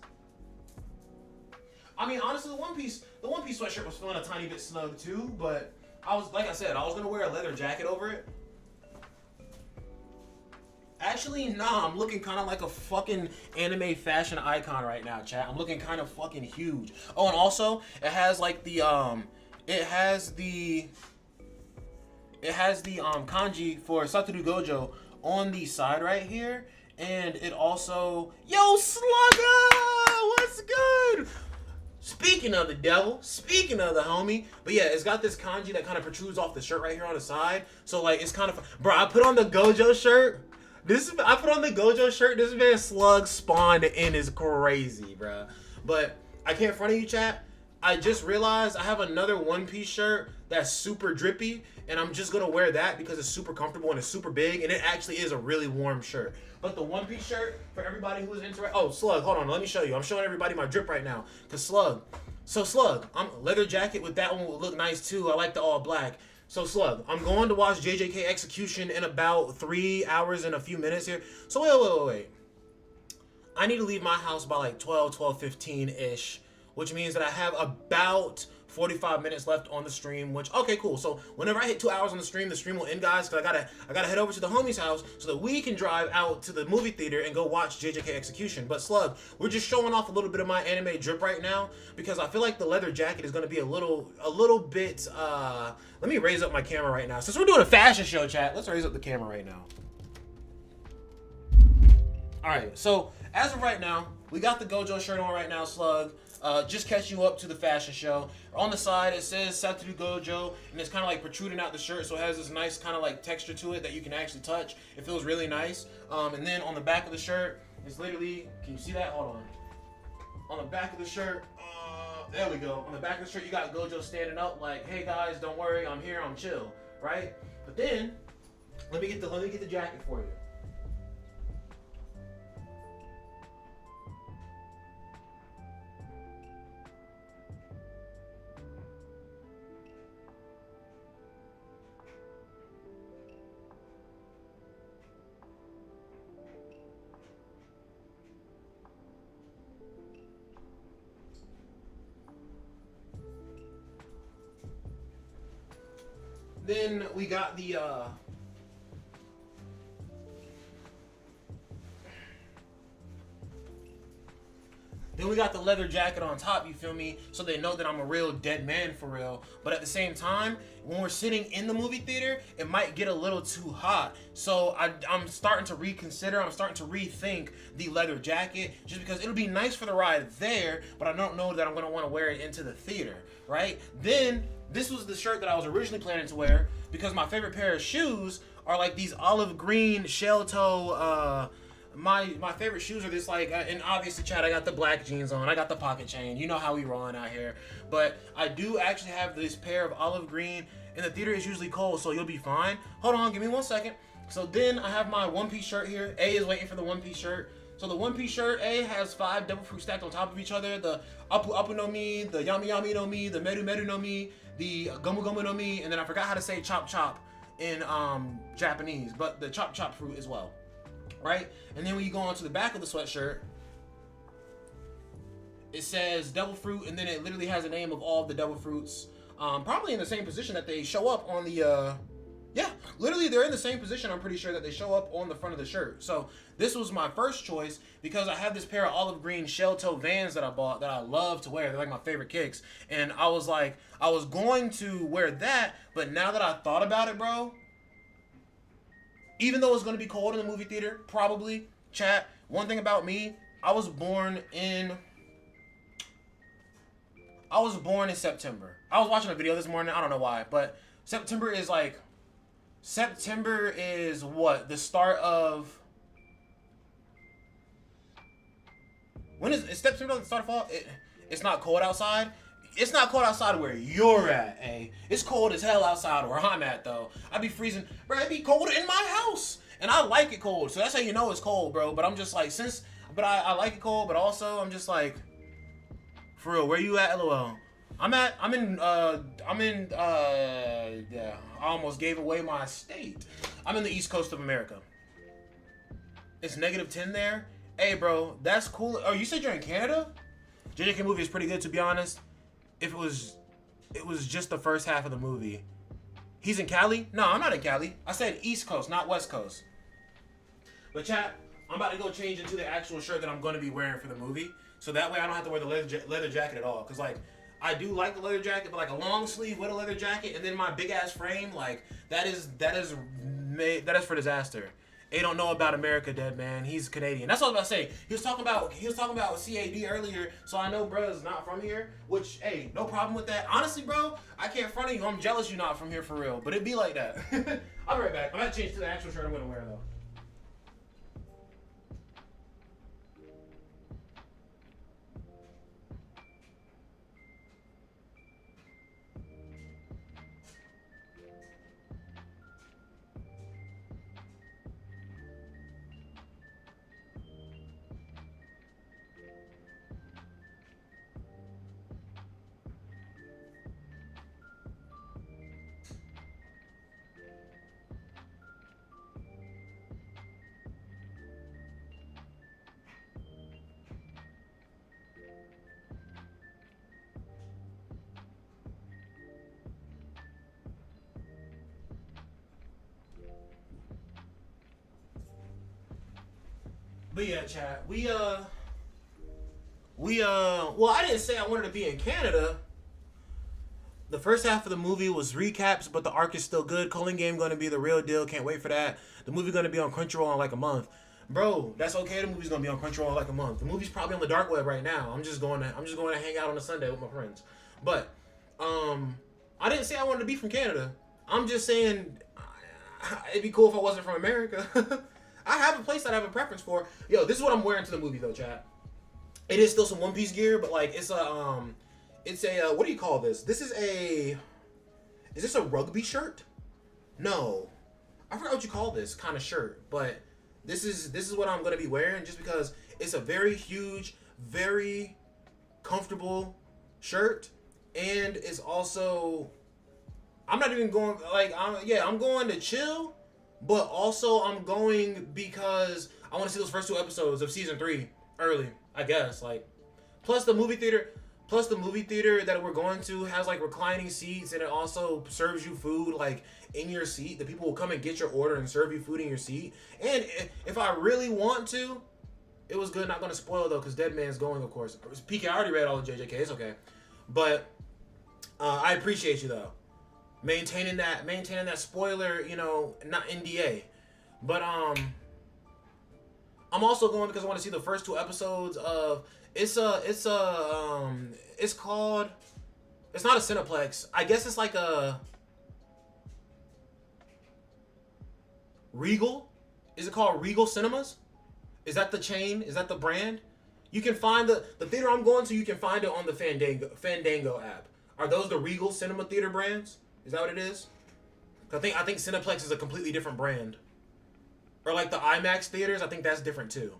I mean, honestly, the one piece sweatshirt was feeling a tiny bit snug too, but I was gonna wear a leather jacket over it. Actually, nah, I'm looking kind of like a fucking anime fashion icon right now, chat. I'm looking kind of fucking huge. Oh, and also, it has like the kanji for Satoru Gojo on the side right here, and it also, yo, Slugger, what's good? Speaking of the devil, speaking of the homie, but yeah, it's got this kanji that kind of protrudes off the shirt right here on the side, so like it's kind of, bro, I put on the Gojo shirt. This man Slug spawned in is crazy, bro. But I can't front of you, chat. I just realized I have another One Piece shirt that's super drippy, and I'm just gonna wear that because it's super comfortable and it's super big, and it actually is a really warm shirt. But the One Piece shirt, for everybody who's interested, oh, Slug, hold on, let me show you. I'm showing everybody my drip right now, cause Slug, I'm leather jacket with that one would look nice too. I like the all black. So Slug, I'm going to watch JJK Execution in about 3 hours and a few minutes here. So wait. I need to leave my house by like 12:15-ish, which means that I have about 45 minutes left on the stream, which, okay, cool. So whenever I hit 2 hours on the stream will end, guys, because I gotta head over to the homie's house so that we can drive out to the movie theater and go watch JJK Execution. But Slug, we're just showing off a little bit of my anime drip right now because I feel like the leather jacket is gonna be a little bit, let me raise up my camera right now. Since we're doing a fashion show, chat, let's raise up the camera right now. All right, so as of right now, we got the Gojo shirt on right now, Slug. Just catch you up to the fashion show. On the side, it says Satoru Gojo, and it's kind of like protruding out the shirt, so it has this nice kind of like texture to it that you can actually touch. It feels really nice. And then on the back of the shirt, it's literally, can you see that? Hold on. On the back of the shirt, there we go. On the back of the shirt, you got Gojo standing up like, hey guys, don't worry, I'm here, I'm chill, right? But then, let me get the jacket for you. Then we got the leather jacket on top, you feel me? So they know that I'm a real dead man for real. But at the same time, when we're sitting in the movie theater, it might get a little too hot. So I'm starting to reconsider, I'm starting to rethink the leather jacket just because it'll be nice for the ride there, but I don't know that I'm gonna want to wear it into the theater, right? Then this was the shirt that I was originally planning to wear because my favorite pair of shoes are like these olive green shell toe. My favorite shoes are this like, and obviously, Chad, I got the black jeans on, I got the pocket chain. You know how we rolling out here. But I do actually have this pair of olive green, and the theater is usually cold, so you'll be fine. Hold on, give me 1 second. So then I have my One Piece shirt here. A is waiting for the One Piece shirt. So the One Piece shirt, A, has 5 devil fruit stacked on top of each other. The Apu Apu no Mi, the Yami Yami no Mi, the Meru Meru no Mi, the Gomu Gomu no Mi, and then I forgot how to say chop chop in Japanese, but the chop chop fruit as well, right? And then when you go on to the back of the sweatshirt, it says devil fruit, and then it literally has a name of all of the devil fruits, probably in the same position that they show up on the Yeah, literally, they're in the same position. I'm pretty sure that they show up on the front of the shirt. So this was my first choice because I have this pair of olive green shell toe Vans that I bought that I love to wear. They're like my favorite kicks, and I was like, I was going to wear that, but now that I thought about it, bro, even though it's going to be cold in the movie theater, probably, chat. One thing about me, I was born in September. I was watching a video this morning. I don't know why, but September is what? The start of... When is September the start of fall? It's not cold outside. It's not cold outside where you're at, eh? It's cold as hell outside where I'm at, though. I'd be freezing. Bro, it'd be cold in my house. And I like it cold. So that's how you know it's cold, bro. But I'm just like, I like it cold, but also I'm just like, for real, where you at, LOL? Yeah, I almost gave away my state. I'm in the East Coast of America. It's -10 there. Hey, bro, that's cool. Oh, you said you're in Canada? JJK movie is pretty good, to be honest. If it was just the first half of the movie. He's in Cali? No, I'm not in Cali. I said East Coast, not West Coast. But chat, I'm about to go change into the actual shirt that I'm going to be wearing for the movie. So that way I don't have to wear the leather jacket at all. Because, like, I do like the leather jacket, but, like, a long sleeve with a leather jacket and then my big-ass frame, like, that is for disaster. They don't know about America, dead man. He's Canadian. That's what I was about to say. He was talking about CAD earlier, so I know bro is not from here. Which, hey, no problem with that. Honestly, bro, I can't front of you. I'm jealous you're not from here for real. But it'd be like that. I'll be right back. I'm gonna change to the actual shirt I'm gonna wear though. But yeah, chat. Well, I didn't say I wanted to be in Canada. The first half of the movie was recaps, but the arc is still good. Culling Game gonna be the real deal. Can't wait for that. The movie gonna be on Crunchyroll in like a month. Bro, that's okay. The movie's gonna be on Crunchyroll in like a month. The movie's probably on the dark web right now. I'm just going to hang out on a Sunday with my friends. But I didn't say I wanted to be from Canada. I'm just saying it'd be cool if I wasn't from America. I have a place that I have a preference for. Yo, this is what I'm wearing to the movie though, chat. It is still some One Piece gear, but like it's a what do you call this? Is this a rugby shirt? No, I forgot what you call this kind of shirt, but this is what I'm gonna be wearing just because it's a very huge, very comfortable shirt, and it's also I'm not even going like I'm going to chill, but also I'm going because I want to see those first 2 episodes of season 3 early, I guess. Like, plus the movie theater that we're going to has like reclining seats, and it also serves you food like in your seat. The people will come and get your order and serve you food in your seat. And if I really want to, it was good. Not gonna spoil though, because Dead Man's going, of course. PK, I already read all the JJK. It's okay, but I appreciate you though. Maintaining that spoiler, not NDA. But I'm also going because I want to see the first 2 episodes of it's not a Cineplex. I guess it's like a Regal. Is it called Regal Cinemas? Is that the chain? Is that the brand? You can find the theater I'm going to, you can find it on the Fandango app. Are those the Regal Cinema Theater brands? Is that what it is? I think Cineplex is a completely different brand. Or like the IMAX theaters, I think that's different too.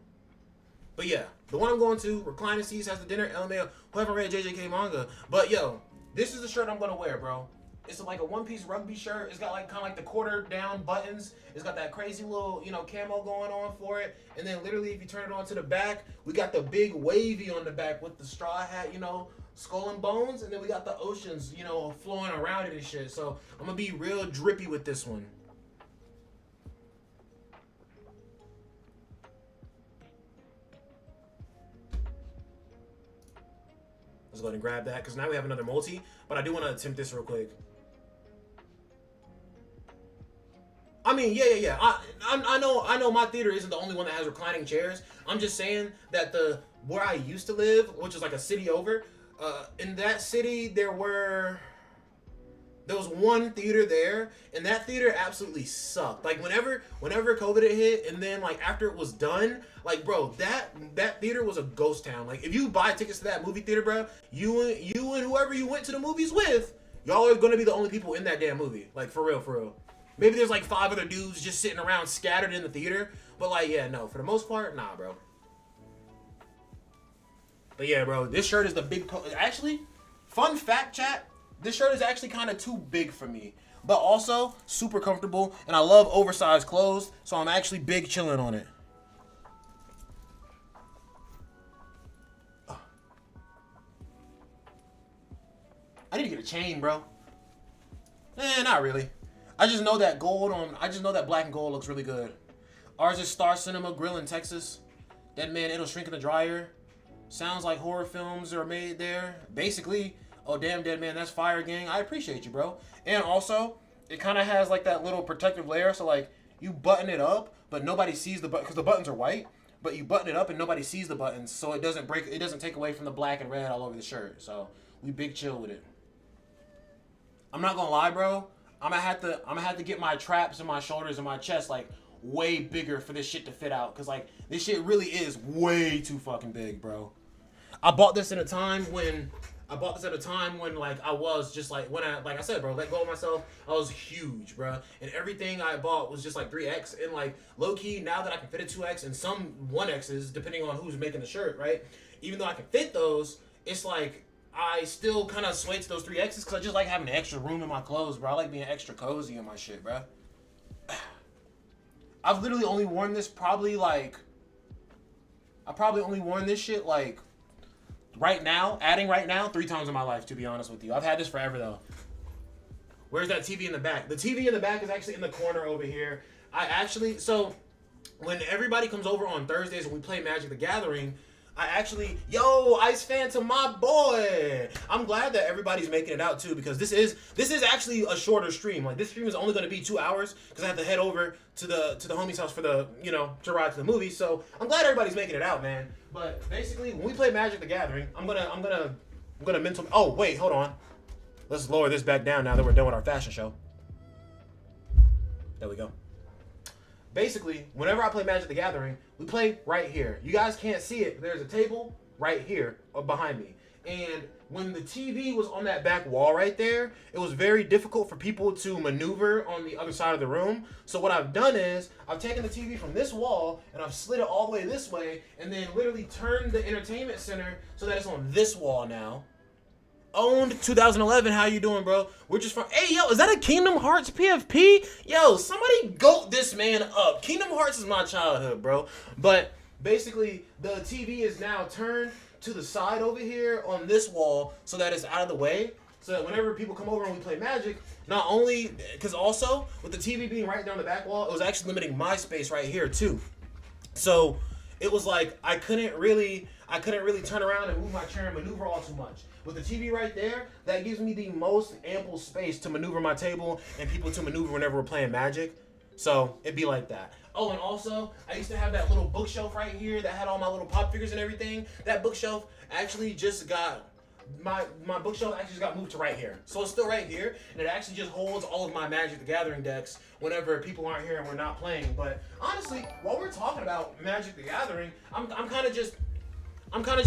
But yeah, the one I'm going to, reclining seats, has the dinner, LMAO, who haven't read JJK manga. But yo, this is the shirt I'm going to wear, bro. It's like a one-piece rugby shirt. It's got like kind of like the quarter down buttons. It's got that crazy little, camo going on for it. And then literally if you turn it on to the back, we got the big wavy on the back with the straw hat, Skull and Bones, and then we got the oceans, flowing around it and shit. So I'm gonna be real drippy with this one. Let's go ahead and grab that because now we have another multi. But I do want to attempt this real quick. I mean, yeah. I know my theater isn't the only one that has reclining chairs. I'm just saying that where I used to live, which is like a city over, in that city there was one theater there, and that theater absolutely sucked. Like whenever COVID had hit, and then like after it was done, like bro, that theater was a ghost town. Like if you buy tickets to that movie theater, bro, you and whoever you went to the movies with, y'all are gonna be the only people in that damn movie. Like for real. Maybe there's like 5 other dudes just sitting around scattered in the theater, but like yeah, no, for the most part, nah, bro. But yeah, bro, this shirt is the big. Actually, fun fact, chat. This shirt is actually kind of too big for me, but also super comfortable, and I love oversized clothes, so I'm actually big chilling on it. I need to get a chain, bro. Not really. I just know that black and gold looks really good. Ours is Star Cinema Grill in Texas. Dead Man, it'll shrink in the dryer. Sounds like horror films are made there. Basically, oh damn, Dead Man, that's fire, gang. I appreciate you, bro. And also, it kind of has like that little protective layer, so like you button it up, but nobody sees the button because the buttons are white. But you button it up and nobody sees the buttons, so it doesn't break. It doesn't take away from the black and red all over the shirt. So we big chill with it. I'm not gonna lie, bro. I'm gonna have to get my traps and my shoulders and my chest like way bigger for this shit to fit out, cause like this shit really is way too fucking big, bro. I bought this at a time when like I was just like like I said, bro, let go of myself. I was huge, bro, and everything I bought was just like 3X, and like low key now that I can fit a 2X and some 1Xs depending on who's making the shirt, right? Even though I can fit those, it's like I still kind of sway to those 3Xs because I just like having extra room in my clothes, bro. I like being extra cozy in my shit, bro. I've literally only worn this probably like right now 3 times in my life, to be honest with you. I've had this forever though. Where's that TV in the back? The TV in the back is actually in the corner over here. So when everybody comes over on Thursdays and we play Magic the Gathering, Ice fan to my boy. I'm glad that everybody's making it out too, because this is actually a shorter stream. Like this stream is only going to be 2 hours because I have to head over to the homie's house for to ride to the movie. So I'm glad everybody's making it out, man. But basically, when we play Magic the Gathering, I'm gonna mental. Oh wait, hold on. Let's lower this back down now that we're done with our fashion show. There we go. Basically, whenever I play Magic the Gathering, we play right here. You guys can't see it. There's a table right here behind me. And when the TV was on that back wall right there, it was very difficult for people to maneuver on the other side of the room. So what I've done is, I've taken the TV from this wall, and I've slid it all the way this way, and then literally turned the entertainment center so that it's on this wall now. Owned 2011. How you doing, bro? We're just from. Hey, yo, is that a Kingdom Hearts PFP? Yo, somebody goat this man up. Kingdom Hearts is my childhood, bro. But basically, the TV is now turned to the side over here on this wall so that it's out of the way. So that whenever people come over and we play Magic, not only because also with the TV being right there on the back wall, it was actually limiting my space right here too. So it was like I couldn't really turn around and move my chair and maneuver all too much. With the TV right there, that gives me the most ample space to maneuver my table and people to maneuver whenever we're playing Magic. So it'd be like that. Oh, and also, I used to have that little bookshelf right here that had all my little pop figures and everything. That bookshelf actually just got, my bookshelf actually just got moved to right here. So it's still right here, and it actually just holds all of my Magic the Gathering decks whenever people aren't here and we're not playing. But honestly, while we're talking about Magic the Gathering, I'm kind of just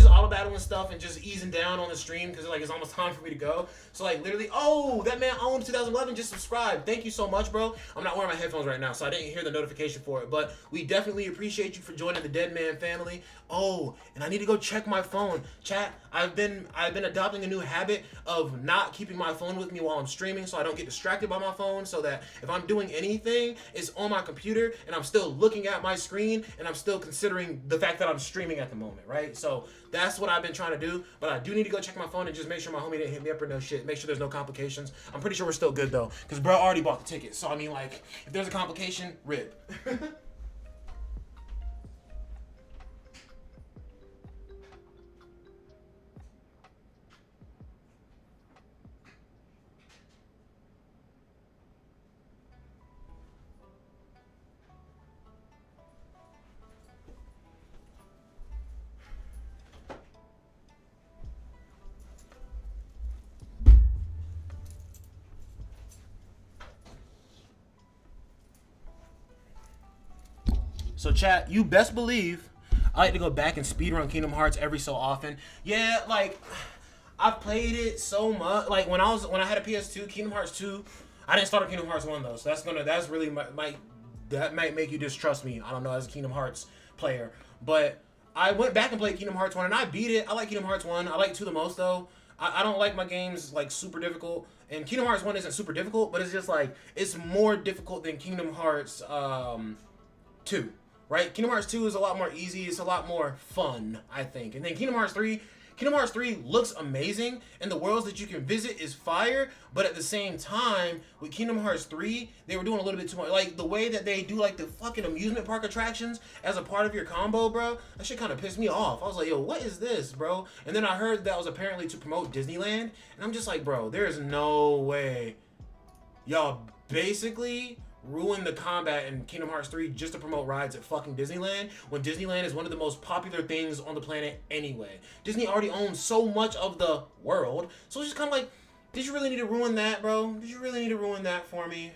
auto battling stuff and just easing down on the stream because like it's almost time for me to go. So like literally, oh, that man owned 2011 just subscribed. Thank you so much, bro. I'm not wearing my headphones right now, so I didn't hear the notification for it. But we definitely appreciate you for joining the Dead Man family. Oh, and I need to go check my phone. Chat, I've been adopting a new habit of not keeping my phone with me while I'm streaming so I don't get distracted by my phone, so that if I'm doing anything, it's on my computer and I'm still looking at my screen and I'm still considering the fact that I'm streaming at the moment, right? So that's what I've been trying to do, but I do need to go check my phone and just make sure my homie didn't hit me up or no shit. Make sure there's no complications. I'm pretty sure we're still good though, because bro already bought the ticket. So I mean, like, if there's a complication, rip. So chat, you best believe I like to go back and speedrun Kingdom Hearts every so often. Yeah, like I've played it so much. Like when I had a PS2, Kingdom Hearts 2, I didn't start on Kingdom Hearts 1 though. So that's really that might make you distrust me. I don't know, as a Kingdom Hearts player. But I went back and played Kingdom Hearts 1 and I beat it. I like Kingdom Hearts 1. I like 2 the most though. I don't like my games like super difficult. And Kingdom Hearts 1 isn't super difficult, but it's just like it's more difficult than Kingdom Hearts 2. Right? Kingdom Hearts 2 is a lot more easy. It's a lot more fun, I think. And then Kingdom Hearts 3 looks amazing, and the worlds that you can visit is fire, but at the same time, with Kingdom Hearts 3, they were doing a little bit too much. Like, the way that they do, like, the fucking amusement park attractions as a part of your combo, bro, that shit kind of pissed me off. I was like, yo, what is this, bro? And then I heard that was apparently to promote Disneyland, and I'm just like, bro, there is no way y'all basically ruin the combat in Kingdom Hearts 3 just to promote rides at fucking Disneyland, when Disneyland is one of the most popular things on the planet anyway. Disney already owns so much of the world, so it's just kind of like, did you really need to ruin that, bro? Did you really need to ruin that for me?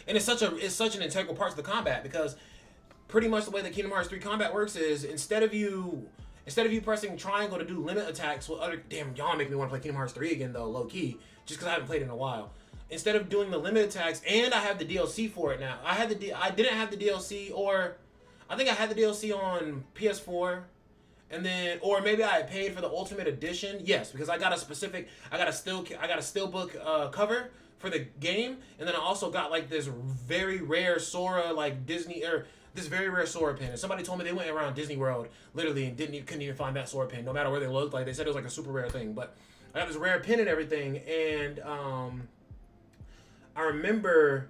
And it's such an integral part of the combat, because pretty much the way the Kingdom Hearts 3 combat works is instead of you pressing triangle to do limit attacks with other, damn, y'all make me want to play Kingdom Hearts 3 again though, low key, just because I haven't played it in a while. Instead of doing the limit attacks, and I have the DLC for it now. I didn't have the DLC, or I think I had the DLC on PS4, and then, or maybe I paid for the Ultimate Edition. Yes, because I got a steelbook cover for the game, and then I also got like this very rare Sora like Disney or this very rare Sora pin. And somebody told me they went around Disney World literally and couldn't even find that Sora pin, no matter where they looked. Like they said it was like a super rare thing, but I got this rare pin and everything, and I remember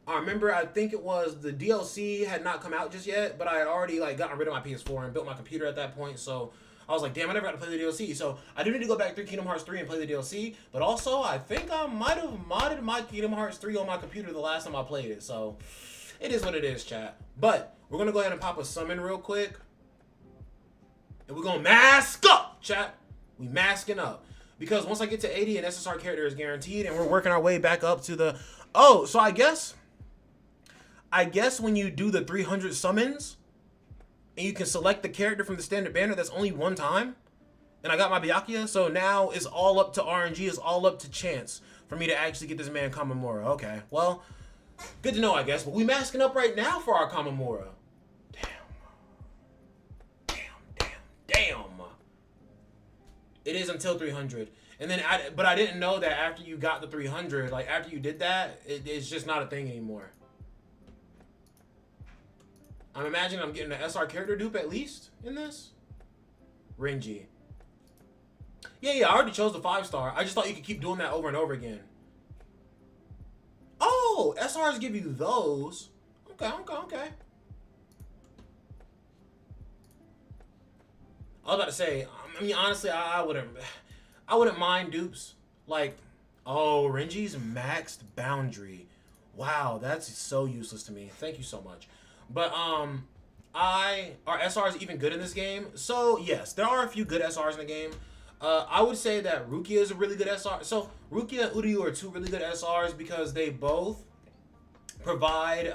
I think it was the DLC had not come out just yet, but I had already like gotten rid of my PS4 and built my computer at that point, so I was like, damn, I never got to play the DLC. So I do need to go back through Kingdom Hearts 3 and play the DLC, but also I think I might have modded my Kingdom Hearts 3 on my computer the last time I played it, so it is what it is, chat. But we're going to go ahead and pop a summon real quick, and we're going to mask up, chat. We masking up. Because once I get to 80, an SSR character is guaranteed, and we're working our way back up to the... Oh, so I guess when you do the 300 summons, and you can select the character from the standard banner, that's only one time. And I got my Byakuya, so now it's all up to RNG, it's all up to chance for me to actually get this man Kamamura. Okay, well, good to know, I guess. But we masking up right now for our Kamamura. Damn. It is until 300. And then, but I didn't know that after you got the 300, like after you did that, it's just not a thing anymore. I'm imagining I'm getting an SR character dupe at least in this. Renji. Yeah, I already chose the 5-star. I just thought you could keep doing that over and over again. Oh, SRs give you those. Okay. I was about to say, I mean, honestly, I wouldn't mind dupes. Like, oh, Renji's maxed boundary. Wow, that's so useless to me. Thank you so much. But, are SRs even good in this game? So, yes, there are a few good SRs in the game. I would say that Rukia is a really good SR. So, Rukia and Uryu are two really good SRs because they both provide,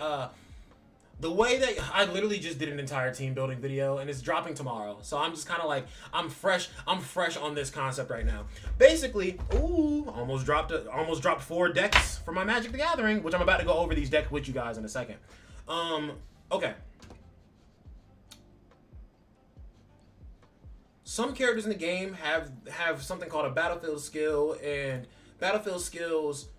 the way that I literally just did an entire team building video and it's dropping tomorrow. So I'm just kind of like, I'm fresh on this concept right now. Basically, ooh, almost dropped 4 decks for my Magic the Gathering, which I'm about to go over these decks with you guys in a second. Okay. Some characters in the game have something called a battlefield skill, and battlefield skills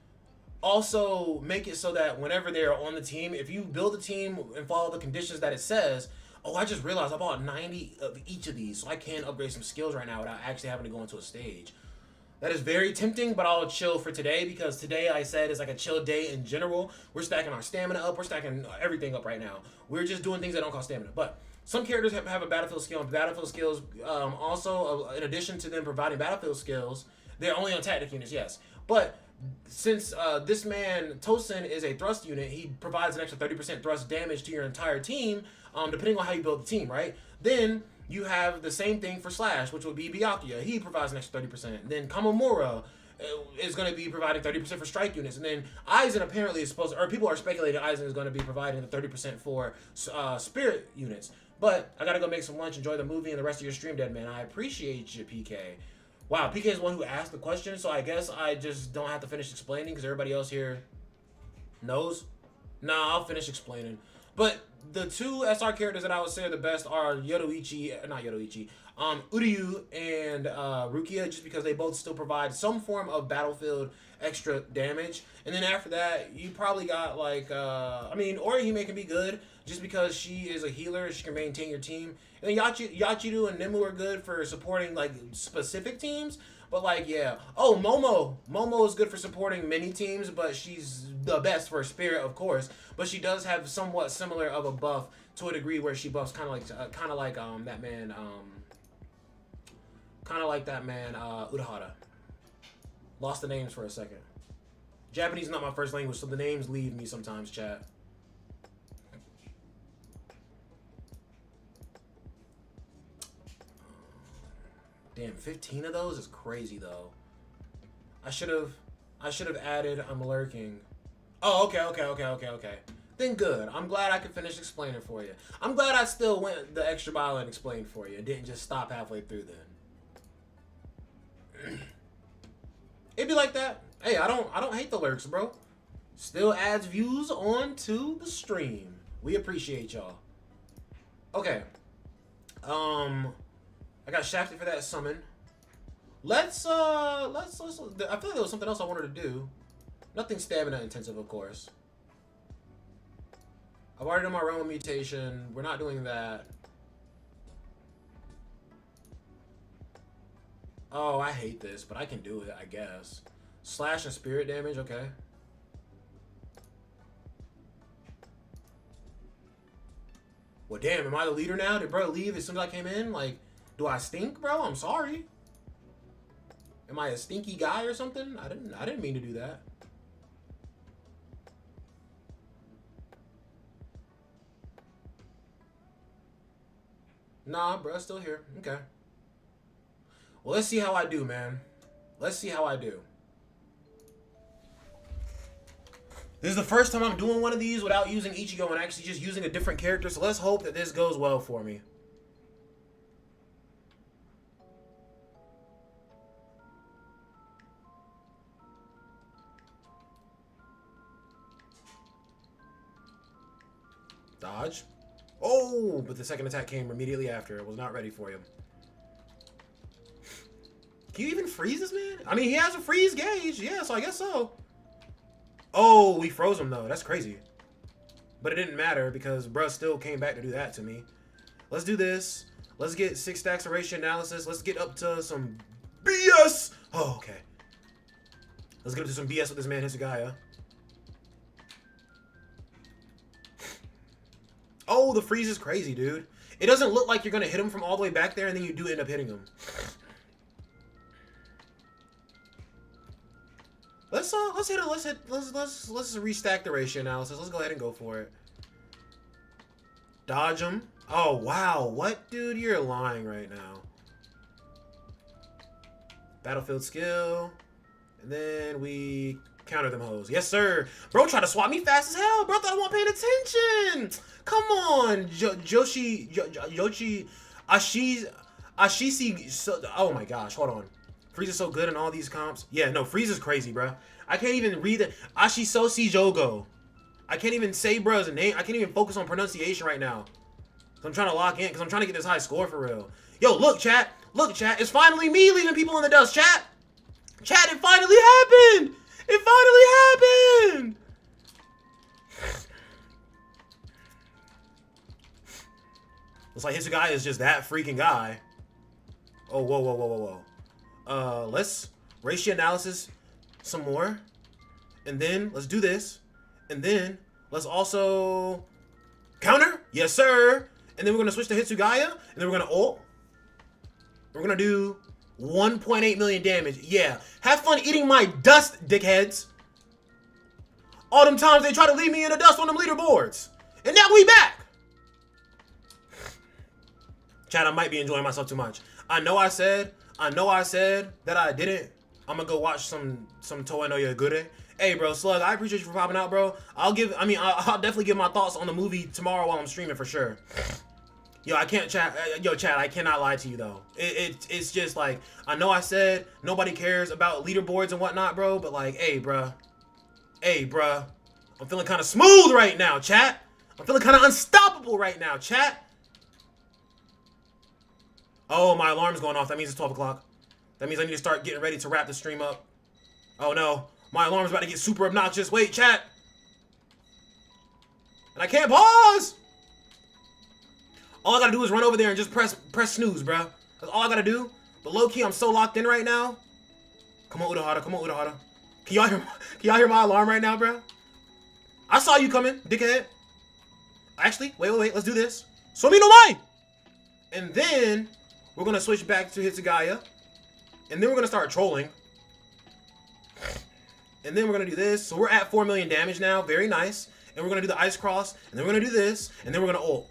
also make it so that whenever they're on the team, if you build a team and follow the conditions that it says, oh, I just realized I bought 90 of each of these, so I can upgrade some skills right now without actually having to go into a stage. That is very tempting, but I'll chill for today because today I said is like a chill day in general. We're stacking our stamina up. We're stacking everything up right now. We're just doing things that don't cost stamina. But some characters have a battlefield skill, and battlefield skills also, in addition to them providing battlefield skills, they're only on tactic units, yes. But since this man, Tosin, is a thrust unit, he provides an extra 30% thrust damage to your entire team, depending on how you build the team, right? Then you have the same thing for Slash, which would be Byakuya. He provides an extra 30%. Then Kamamura is going to be providing 30% for strike units. And then Aizen apparently is supposed to, or people are speculating Aizen is going to be providing the 30% for spirit units. But I got to go make some lunch, enjoy the movie and the rest of your stream, Dead Man. I appreciate you, PK. Wow, PK is the one who asked the question, so I guess I just don't have to finish explaining because everybody else here knows. Nah, I'll finish explaining. But the two SR characters that I would say are the best are Uryu and Rukia, just because they both still provide some form of battlefield extra damage. And then after that, you probably got like, Orihime can be good just because she is a healer. She can maintain your team. And then Yachiru and Nemu are good for supporting like specific teams. But like, yeah. Oh, Momo is good for supporting many teams, but she's the best for Spirit, of course. But she does have somewhat similar of a buff to a degree where she buffs kind of like that man Urahara. Lost the names for a second. Japanese is not my first language, so the names leave me sometimes, chat. Damn, 15 of those is crazy though. I should have added I'm lurking. Oh, okay. Then good. I'm glad I could finish explaining for you. I'm glad I still went the extra mile and explained for you and didn't just stop halfway through then. It'd be like that. Hey, I don't hate the lurks, bro. Still adds views onto the stream. We appreciate y'all. Okay. I got shafted for that summon. Let's I feel like there was something else I wanted to do. Nothing stamina intensive, of course. I've already done my realm mutation. We're not doing that. Oh, I hate this, but I can do it, I guess. Slash and spirit damage, okay. Well, damn, am I the leader now? Did bro leave as soon as I came in? Like, do I stink, bro? I'm sorry. Am I a stinky guy or something? I didn't mean to do that. Nah, bro, still here. Okay. Well, let's see how I do, man. Let's see how I do. This is the first time I'm doing one of these without using Ichigo and actually just using a different character, so let's hope that this goes well for me. Dodge. Oh, but the second attack came immediately after. I was not ready for him. Can you even freeze this man? I mean, he has a freeze gauge. Yeah, so I guess so. Oh, we froze him, though. That's crazy. But it didn't matter because bruh still came back to do that to me. Let's do this. Let's get 6 stacks of ratio analysis. Let's get up to some BS. Oh, okay. Let's get up to some BS with this man, Hisagaya. Oh, the freeze is crazy, dude. It doesn't look like you're gonna hit him from all the way back there, and then you do end up hitting him. Let's restack the ratio analysis. Let's go ahead and go for it. Dodge him. Oh wow, what, dude? You're lying right now. Battlefield skill, and then we counter them hoes. Yes, sir. Bro tried to swap me fast as hell. Bro thought I wasn't paying attention. Come on, Ashisi. So, oh my gosh, hold on. Freeze is so good in all these comps. Yeah, no, Freeze is crazy, bro. I can't even read it. Ashisoshi Jogo. I can't even say bro's name. I can't even focus on pronunciation right now. So I'm trying to lock in because I'm trying to get this high score for real. Yo, look, chat. Look, chat. It's finally me leaving people in the dust, chat. Chat, it finally happened. It finally happened. Looks like Hisugaya is just that freaking guy. Oh, whoa, whoa, whoa, whoa, whoa. Let's ratio analysis some more. And then let's do this. And then let's also counter. Yes, sir. And then we're going to switch to Hitsugaya. And then we're going to ult. We're going to do 1.8 million damage. Yeah. Have fun eating my dust, dickheads. All them times they try to leave me in the dust on them leaderboards. And now we back. Chat, I might be enjoying myself too much. I know I said that I didn't I'm gonna go watch some Toei no Yagure. Hey, bro, Slug, I appreciate you for popping out, bro. I'll definitely give my thoughts on the movie tomorrow while I'm streaming for sure. Yo, I can't chat. Yo, Chad, I cannot lie to you though. It's just like, I know I said nobody cares about leaderboards and whatnot, bro. But like, hey, bruh, I'm feeling kind of smooth right now, chat. I'm feeling kind of unstoppable right now, chat. Oh, my alarm's going off. That means it's 12 o'clock. That means I need to start getting ready to wrap the stream up. Oh no, my alarm's about to get super obnoxious. Wait, chat. And I can't pause. All I gotta do is run over there and just press snooze, bro. That's all I gotta do. But low key, I'm so locked in right now. Come on, Urahara. Come on, Urahara. Can y'all hear my alarm right now, bro? I saw you coming, dickhead. Actually, wait. Let's do this. Somi no mai! And then we're gonna switch back to Hitsugaya. And then we're gonna start trolling. And then we're gonna do this. So we're at 4 million damage now. Very nice. And we're gonna do the ice cross. And then we're gonna do this. And then we're gonna ult.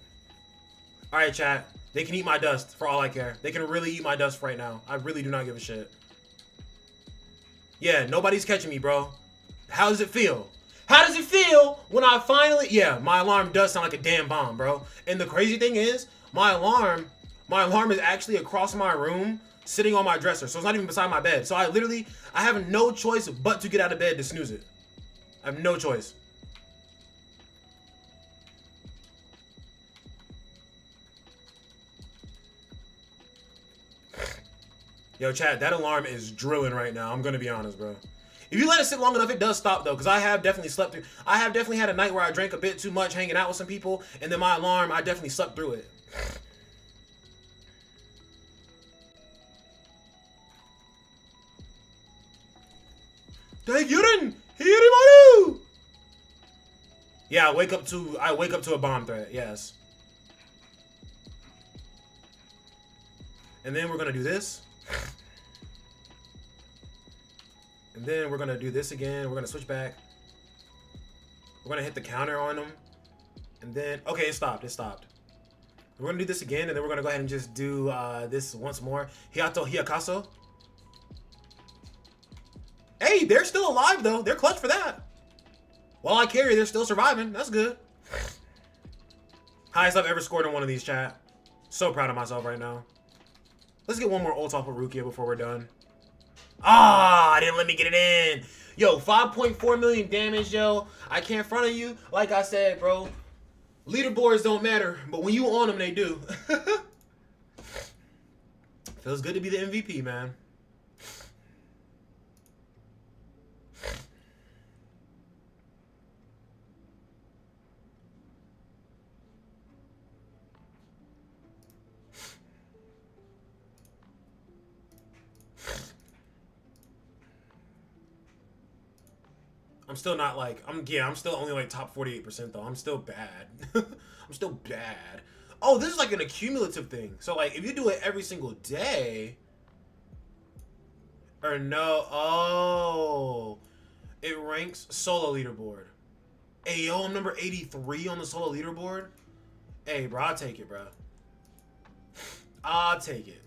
Alright, chat. They can eat my dust for all I care. They can really eat my dust right now. I really do not give a shit. Yeah, nobody's catching me, bro. How does it feel? How does it feel when I finally... Yeah, my alarm does sound like a damn bomb, bro. And the crazy thing is, my alarm is actually across my room, sitting on my dresser. So it's not even beside my bed. So I have no choice but to get out of bed to snooze it. I have no choice. Yo, chat, that alarm is drilling right now. I'm gonna be honest, bro. If you let it sit long enough, it does stop, though, because I have definitely slept through. I have definitely had a night where I drank a bit too much, hanging out with some people, and then my alarm, I definitely slept through it. Yeah, I wake up to a bomb threat, yes. And then we're gonna do this. And then we're gonna do this again. We're gonna switch back. We're gonna hit the counter on them. And then, okay, it stopped. We're gonna do this again, and then we're gonna go ahead and just do this once more. Hiato Hyakaso. Hey, they're still alive though. They're clutch for that. While I carry, they're still surviving. That's good. Highest I've ever scored in one of these, chat. So proud of myself right now. Let's get one more ult off of Rukia before we're done. Ah, didn't let me get it in. Yo, 5.4 million damage, yo. I can't front of you. Like I said, bro, leaderboards don't matter, but when you on them, they do. Feels good to be the MVP, man. I'm still not like, I'm still only like top 48% though. I'm still bad. I'm still bad. Oh, this is like an accumulative thing. So like if you do it every single day, or no, oh, it ranks solo leaderboard. Hey, yo, I'm number 83 on the solo leaderboard. Hey, bro, I'll take it, bro. I'll take it.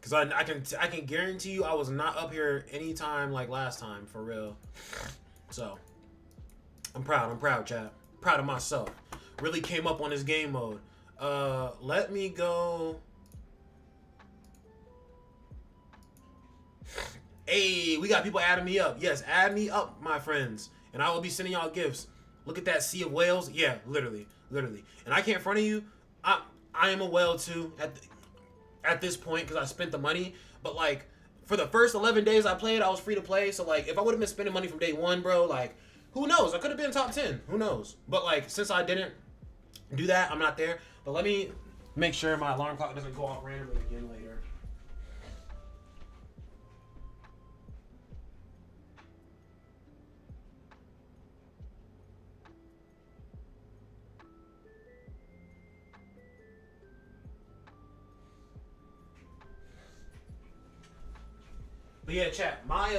Cause I can guarantee you I was not up here anytime like last time, for real. So I'm proud, chat. Proud of myself. Really came up on this game mode. Let me go. Hey, we got people adding me up. Yes, add me up, my friends. And I will be sending y'all gifts. Look at that sea of whales. Yeah, literally. And I can't front of you. I am a whale too at this point because I spent the money. But like for the first 11 days I played, I was free to play. So like if I would have been spending money from day one, bro, like who knows? I could have been top 10. Who knows? But like since I didn't do that, I'm not there. But let me make sure my alarm clock doesn't go off randomly again later. But yeah, chat, my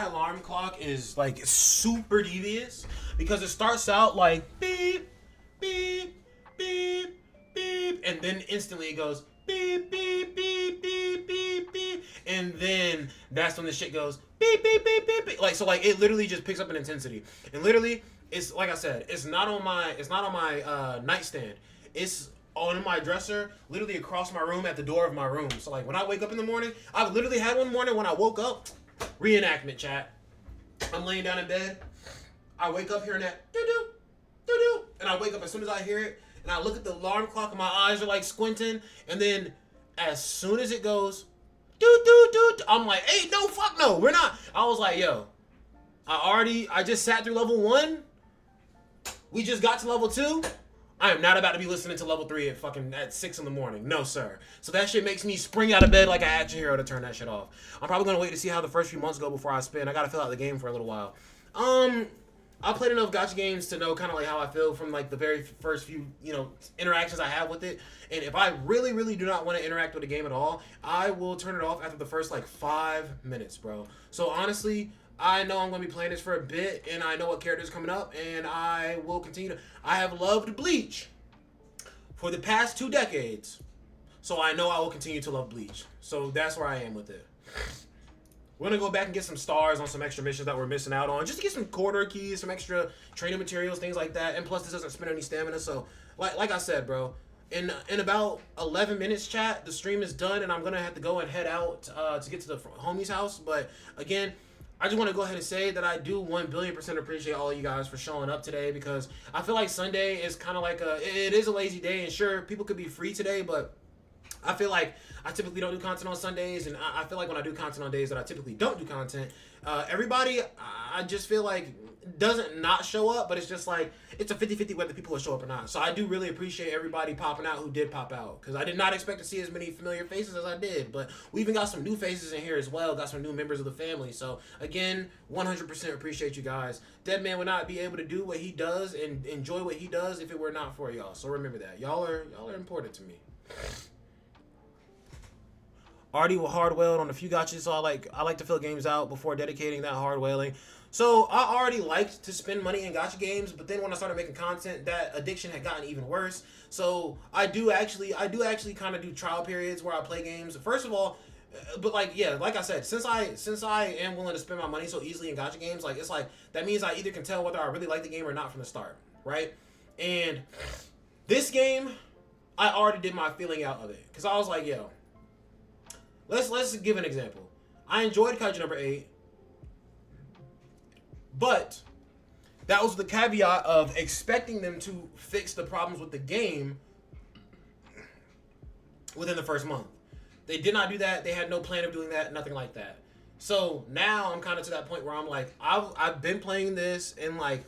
alarm clock is like super devious because it starts out like beep, beep, beep, beep, and then instantly it goes beep, beep, beep, beep, beep, beep, and then that's when the shit goes beep beep beep beep beep. Like so, like it literally just picks up in intensity, and literally it's like I said, it's not on my nightstand. It's on my dresser, literally across my room at the door of my room. So like when I wake up in the morning, I literally had one morning when I woke up, reenactment chat. I'm laying down in bed. I wake up hearing that doo-doo, doo-doo, and I wake up as soon as I hear it, and I look at the alarm clock and my eyes are like squinting, and then as soon as it goes doo-doo-doo, I'm like, hey, no, fuck no, we're not. I was like, yo, I just sat through level 1. We just got to level 2. I am not about to be listening to level 3 at 6 in the morning. No, sir. So that shit makes me spring out of bed like an action hero to turn that shit off. I'm probably going to wait to see how the first few months go before I spin. I got to fill out the game for a little while. I played enough gacha games to know kind of like how I feel from like the very first few, interactions I have with it. And if I really, really do not want to interact with the game at all, I will turn it off after the first like 5 minutes, bro. So honestly, I know I'm going to be playing this for a bit, and I know what character is coming up, and I will continue to... I have loved Bleach for the past 2 decades, so I know I will continue to love Bleach. So that's where I am with it. We're going to go back and get some stars on some extra missions that we're missing out on, just to get some corridor keys, some extra training materials, things like that, and plus this doesn't spend any stamina, so like I said, bro, in about 11 minutes, chat, the stream is done, and I'm going to have to go and head out to get to the homie's house, but again... I just want to go ahead and say that I do 1,000,000,000% appreciate all of you guys for showing up today, because I feel like Sunday is kind of like it is a lazy day, and sure, people could be free today, but I feel like I typically don't do content on Sundays, and I feel like when I do content on days that I typically don't do content, everybody, I just feel like doesn't not show up, but it's just like it's a 50-50 whether people will show up or not. So I do really appreciate everybody popping out who did pop out, because I did not expect to see as many familiar faces as I did, but we even got some new faces in here as well, got some new members of the family. So again, 100% appreciate you guys. Deadman would not be able to do what he does and enjoy what he does if it were not for y'all. So remember that. Y'all are important to me. Already hard whaled on a few gotchas, so I like to fill games out before dedicating that hard whaling. So I already liked to spend money in gacha games, but then when I started making content, that addiction had gotten even worse. So I do actually kind of do trial periods where I play games. First of all, but like I said, since I am willing to spend my money so easily in gacha games, like it's like that means I either can tell whether I really like the game or not from the start, right? And this game, I already did my feeling out of it, because I was like, yo. Let's give an example. I enjoyed Kaiju number 8, but that was the caveat of expecting them to fix the problems with the game within the first month. They did not do that. They had no plan of doing that, nothing like that. So now I'm kind of to that point where I'm like, I've been playing this, and like,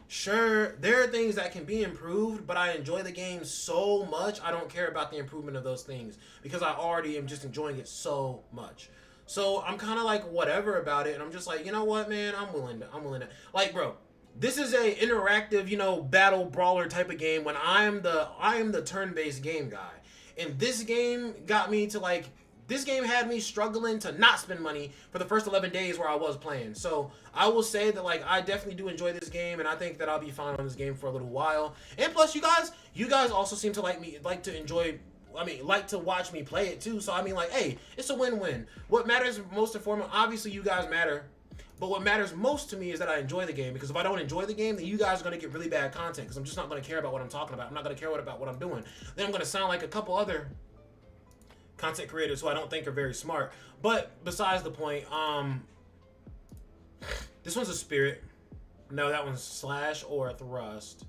sure, there are things that can be improved, but I enjoy the game so much, I don't care about the improvement of those things, because I already am just enjoying it so much. So I'm kind of like whatever about it, and I'm just like, you know what, man, I'm willing to. Like, bro, this is a interactive, battle brawler type of game when I am the turn-based game guy. And this game got me to like, this game had me struggling to not spend money for the first 11 days where I was playing. So I will say that like I definitely do enjoy this game, and I think that I'll be fine on this game for a little while. And plus, you guys also seem to like to watch me play it too. So I mean, like, hey, it's a win-win. What matters most and foremost, obviously you guys matter, but what matters most to me is that I enjoy the game, because if I don't enjoy the game, then you guys are going to get really bad content, because I'm just not going to care about what I'm talking about. I'm not going to care about what I'm doing. Then I'm going to sound like a couple other content creators who I don't think are very smart. But besides the point, this one's a spirit. No, that one's slash or a thrust.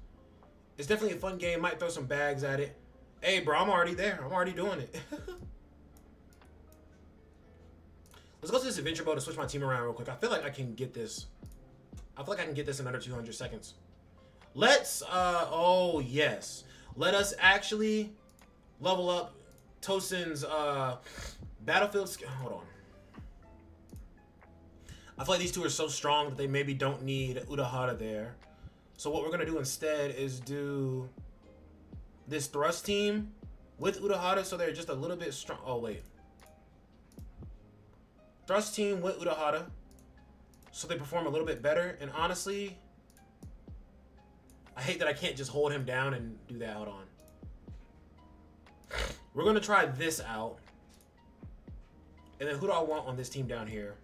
It's definitely a fun game. Might throw some bags at it. Hey, bro, I'm already there. I'm already doing it. Let's go to this adventure mode and switch my team around real quick. I feel like I can get this. I feel like I can get this in under 200 seconds. Let's, oh, yes. Let us actually level up Tosin's battlefield. Hold on. I feel like these two are so strong that they maybe don't need Urahara there. So what we're going to do instead is do this thrust team with Urahara, so they're just a little bit strong. Oh, wait. Thrust team with Urahara, so they perform a little bit better. And honestly, I hate that I can't just hold him down and do that. Hold on. We're going to try this out. And then who do I want on this team down here?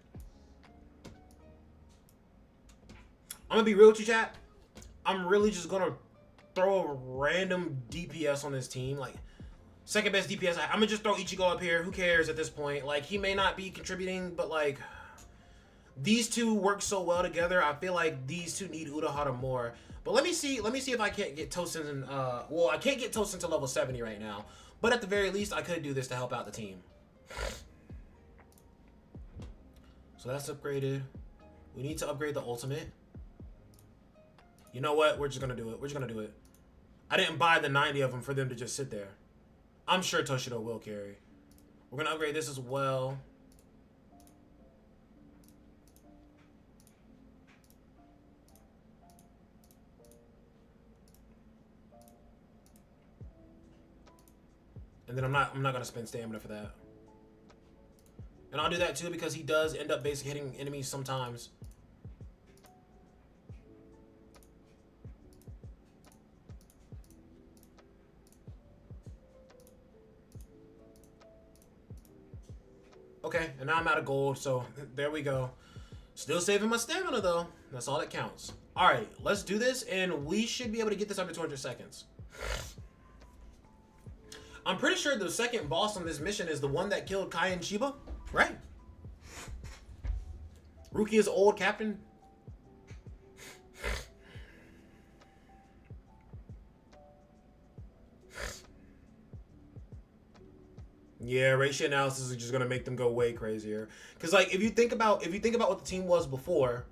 I'm going to be real with you, chat. I'm really just going to throw a random DPS on this team. Like, second best DPS. I'm going to just throw Ichigo up here. Who cares at this point? Like, he may not be contributing, but, like, these two work so well together. I feel like these two need Urahara more. But let me see if I can't get Tosin and, well, I can't get Tosin to level 70 right now. But at the very least, I could do this to help out the team. So that's upgraded. We need to upgrade the ultimate. You know what? We're just going to do it. We're just going to do it. I didn't buy the 90 of them for them to just sit there. I'm sure Toshiro will carry. We're going to upgrade this as well. And then I'm not going to spend stamina for that. And I'll do that too because he does end up basically hitting enemies sometimes. Okay, and now I'm out of gold, so there we go. Still saving my stamina though. That's all that counts. All right, let's do this, and we should be able to get this under 200 seconds. I'm pretty sure the second boss on this mission is the one that killed Kai and Shiba, right? Rukia's old captain. Yeah, ratio analysis is just gonna make them go way crazier. Cause like if you think about what the team was before,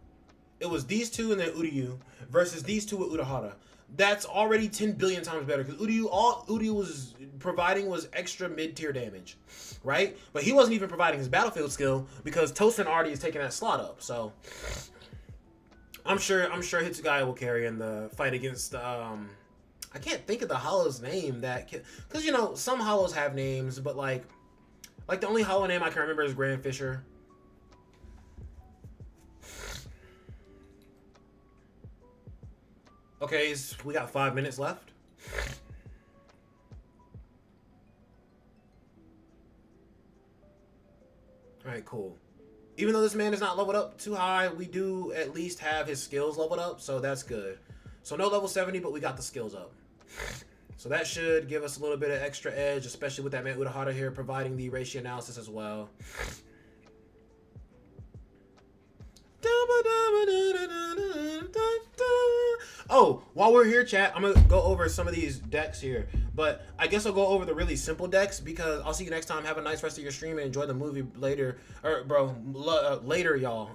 it was these two and then Uryu versus these two with Urahara. That's already 10 billion times better because all Uryu was providing was extra mid-tier damage, right? But he wasn't even providing his battlefield skill because Tosin already is taking that slot up. So I'm sure Hitsugaya will carry in the fight against I can't think of the Hollow's name because you know some Hollows have names, but like the only Hollow name I can remember is Grand Fisher. Okay, we got 5 minutes left. All right, cool. Even though this man is not leveled up too high, we do at least have his skills leveled up, so that's good. So no level 70, but we got the skills up. So that should give us a little bit of extra edge, especially with that man Urahara here providing the ratio analysis as well. Oh, while we're here, chat, I'm gonna go over some of these decks here, but I guess I'll go over the really simple decks because I'll see you next time. Have a nice rest of your stream and enjoy the movie later, later, y'all.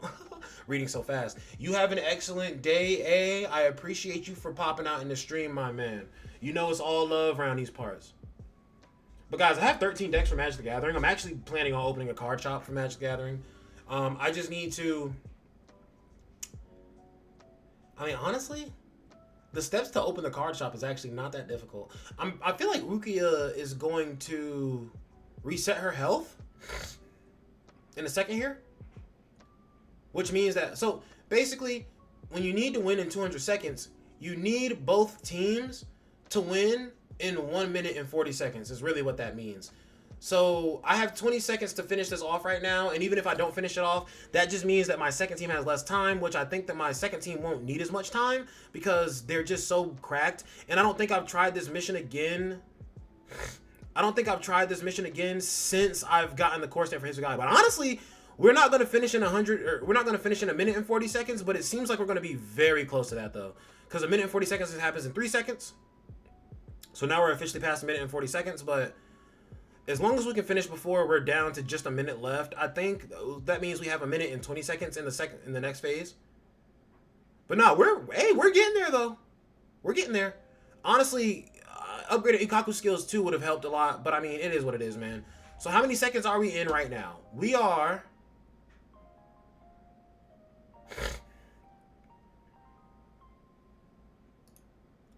Reading so fast. You have an excellent day, A. I appreciate you for popping out in the stream, my man. You know it's all love around these parts. But guys, I have 13 decks for Magic the Gathering. I'm actually planning on opening a card shop for Magic the Gathering. I just need to... I mean, honestly, the steps to open the card shop is actually not that difficult. I feel like Rukia is going to reset her health in a second here. Which means that, so basically, when you need to win in 200 seconds, you need both teams to win in 1 minute and 40 seconds is really what that means. So I have 20 seconds to finish this off right now, and even if I don't finish it off, that just means that my second team has less time, which I think that my second team won't need as much time because they're just so cracked. And I don't think I've tried this mission again. Since I've gotten the core stamp for Hitsugaya. But honestly, we're not going to finish in 100, or we're not going to finish in 1 minute and 40 seconds, but it seems like we're going to be very close to that though. Because 1 minute and 40 seconds happens in 3 seconds. So now we're officially past 1 minute and 40 seconds, but as long as we can finish before we're down to just a minute left, I think that means we have 1 minute and 20 seconds in the next phase. But no, we're getting there though. We're getting there. Honestly, upgraded Ikaku skills too would have helped a lot, but I mean, it is what it is, man. So how many seconds are we in right now? We are...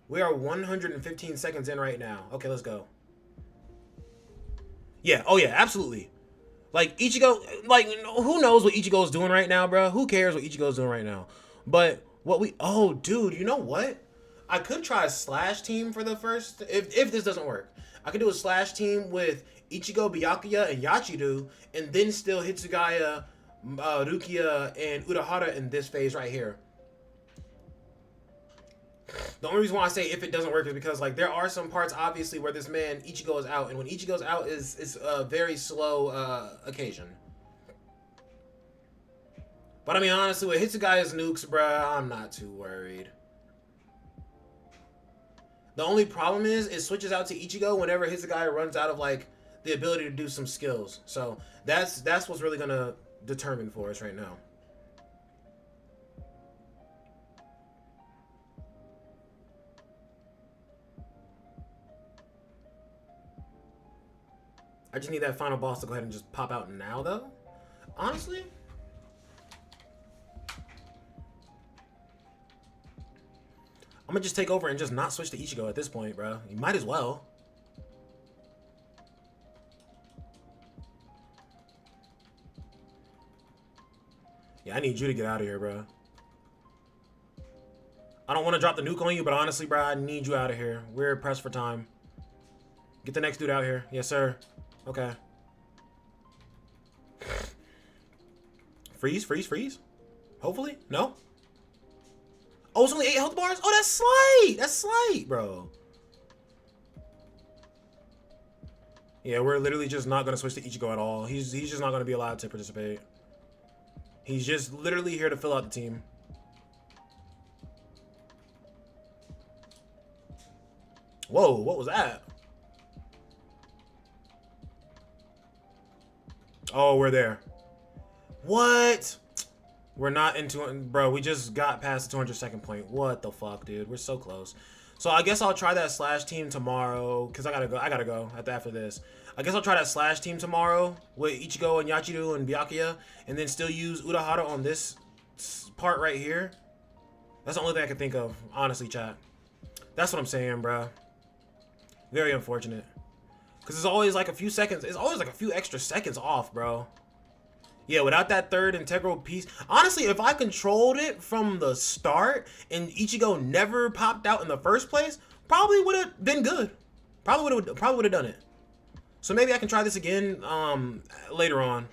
We are 115 seconds in right now. Okay, let's go. Yeah, oh yeah, absolutely. Like, Ichigo, like, who knows what Ichigo's doing right now, bro? Who cares what Ichigo's doing right now? But what we... Oh, dude, you know what? I could try a slash team for the first... If this doesn't work. I could do a slash team with Ichigo, Byakuya, and Yachiru, and then still Hitsugaya, Rukia, and Urahara in this phase right here. The only reason why I say if it doesn't work is because like there are some parts obviously where this man Ichigo is out, and when Ichigo's out is a very slow occasion. But I mean honestly, with Hitsugaya's nukes, bruh, I'm not too worried. The only problem is it switches out to Ichigo whenever Hitsugaya runs out of like the ability to do some skills. So that's what's really gonna determine for us right now. I just need that final boss to go ahead and just pop out now, though. Honestly, I'm gonna just take over and just not switch to Ichigo at this point, bro. You might as well. Yeah, I need you to get out of here, bro. I don't want to drop the nuke on you, but honestly, bro, I need you out of here. We're pressed for time. Get the next dude out here. Yes, sir. Okay. Freeze, freeze, freeze. Hopefully. No. Oh, it's only 8 health bars? Oh, that's slight. That's slight, bro. Yeah, we're literally just not going to switch to Ichigo at all. He's just not going to be allowed to participate. He's just literally here to fill out the team. Whoa, what was that? Oh, we're there. What? We're not into it, bro. We just got past the 202nd point. What the fuck, dude? We're so close. So I guess I'll try that slash team tomorrow because I gotta go after this. I guess I'll try that slash team tomorrow with Ichigo and Yachiru and Byakuya, and then still use Urahara on this part right here. That's the only thing I can think of, honestly, chat. That's what I'm saying, bro. Very unfortunate. Because it's always like a few seconds. It's always like a few extra seconds off, bro. Yeah, without that third integral piece. Honestly, if I controlled it from the start and Ichigo never popped out in the first place, probably would have been good. Probably would have done it. So maybe I can try this again later on.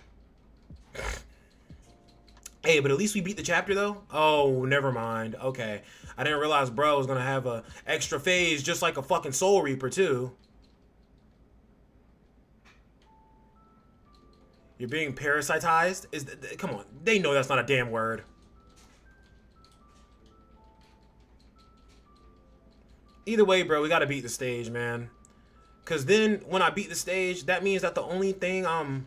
Hey, but at least we beat the chapter though. Oh, never mind. Okay. I didn't realize bro was gonna have a extra phase just like a fucking Soul Reaper too. You're being parasitized? Come on, they know that's not a damn word. Either way, bro, we gotta beat the stage, man. Cause then when I beat the stage, that means that the only thing I'm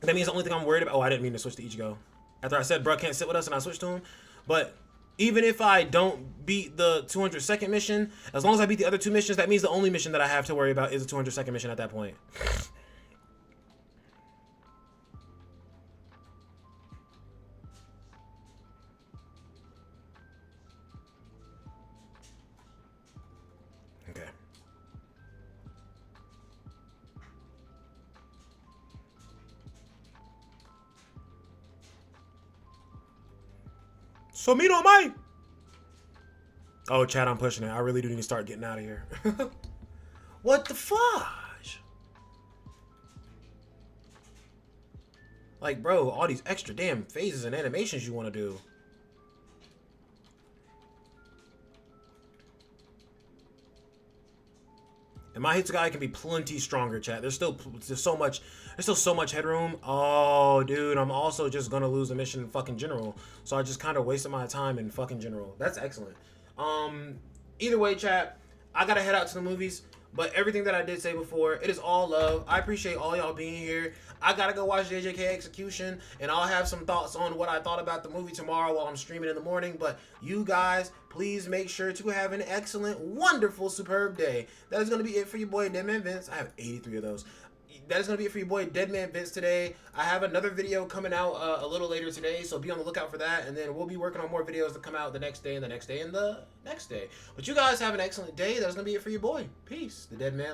worried about. Oh, I didn't mean to switch to Ichigo. After I said bro can't sit with us and I switched to him. But even if I don't beat the 202nd mission, as long as I beat the other 2 missions, that means the only mission that I have to worry about is the 202nd mission at that point. Okay. So me no mind. Oh, chat, I'm pushing it. I really do need to start getting out of here. What the fudge? Like, bro, all these extra damn phases and animations you want to do. And my Hitsugai can be plenty stronger, chat. There's still so much headroom. Oh, dude, I'm also just gonna lose the mission in fucking general. So I just kind of wasted my time in fucking general. That's excellent. Either way, chat, I gotta head out to the movies. But everything that I did say before, it is all love. I appreciate all y'all being here. I gotta go watch JJK Execution, and I'll have some thoughts on what I thought about the movie tomorrow while I'm streaming in the morning. But you guys, please make sure to have an excellent, wonderful, superb day. That is gonna be it for your boy Deadman Vince. I have 83 of those. That is going to be it for your boy Deadman Vince today. I have another video coming out a little later today, so be on the lookout for that. And then we'll be working on more videos to come out the next day and the next day and the next day. But you guys have an excellent day. That's going to be it for your boy. Peace. The Deadman.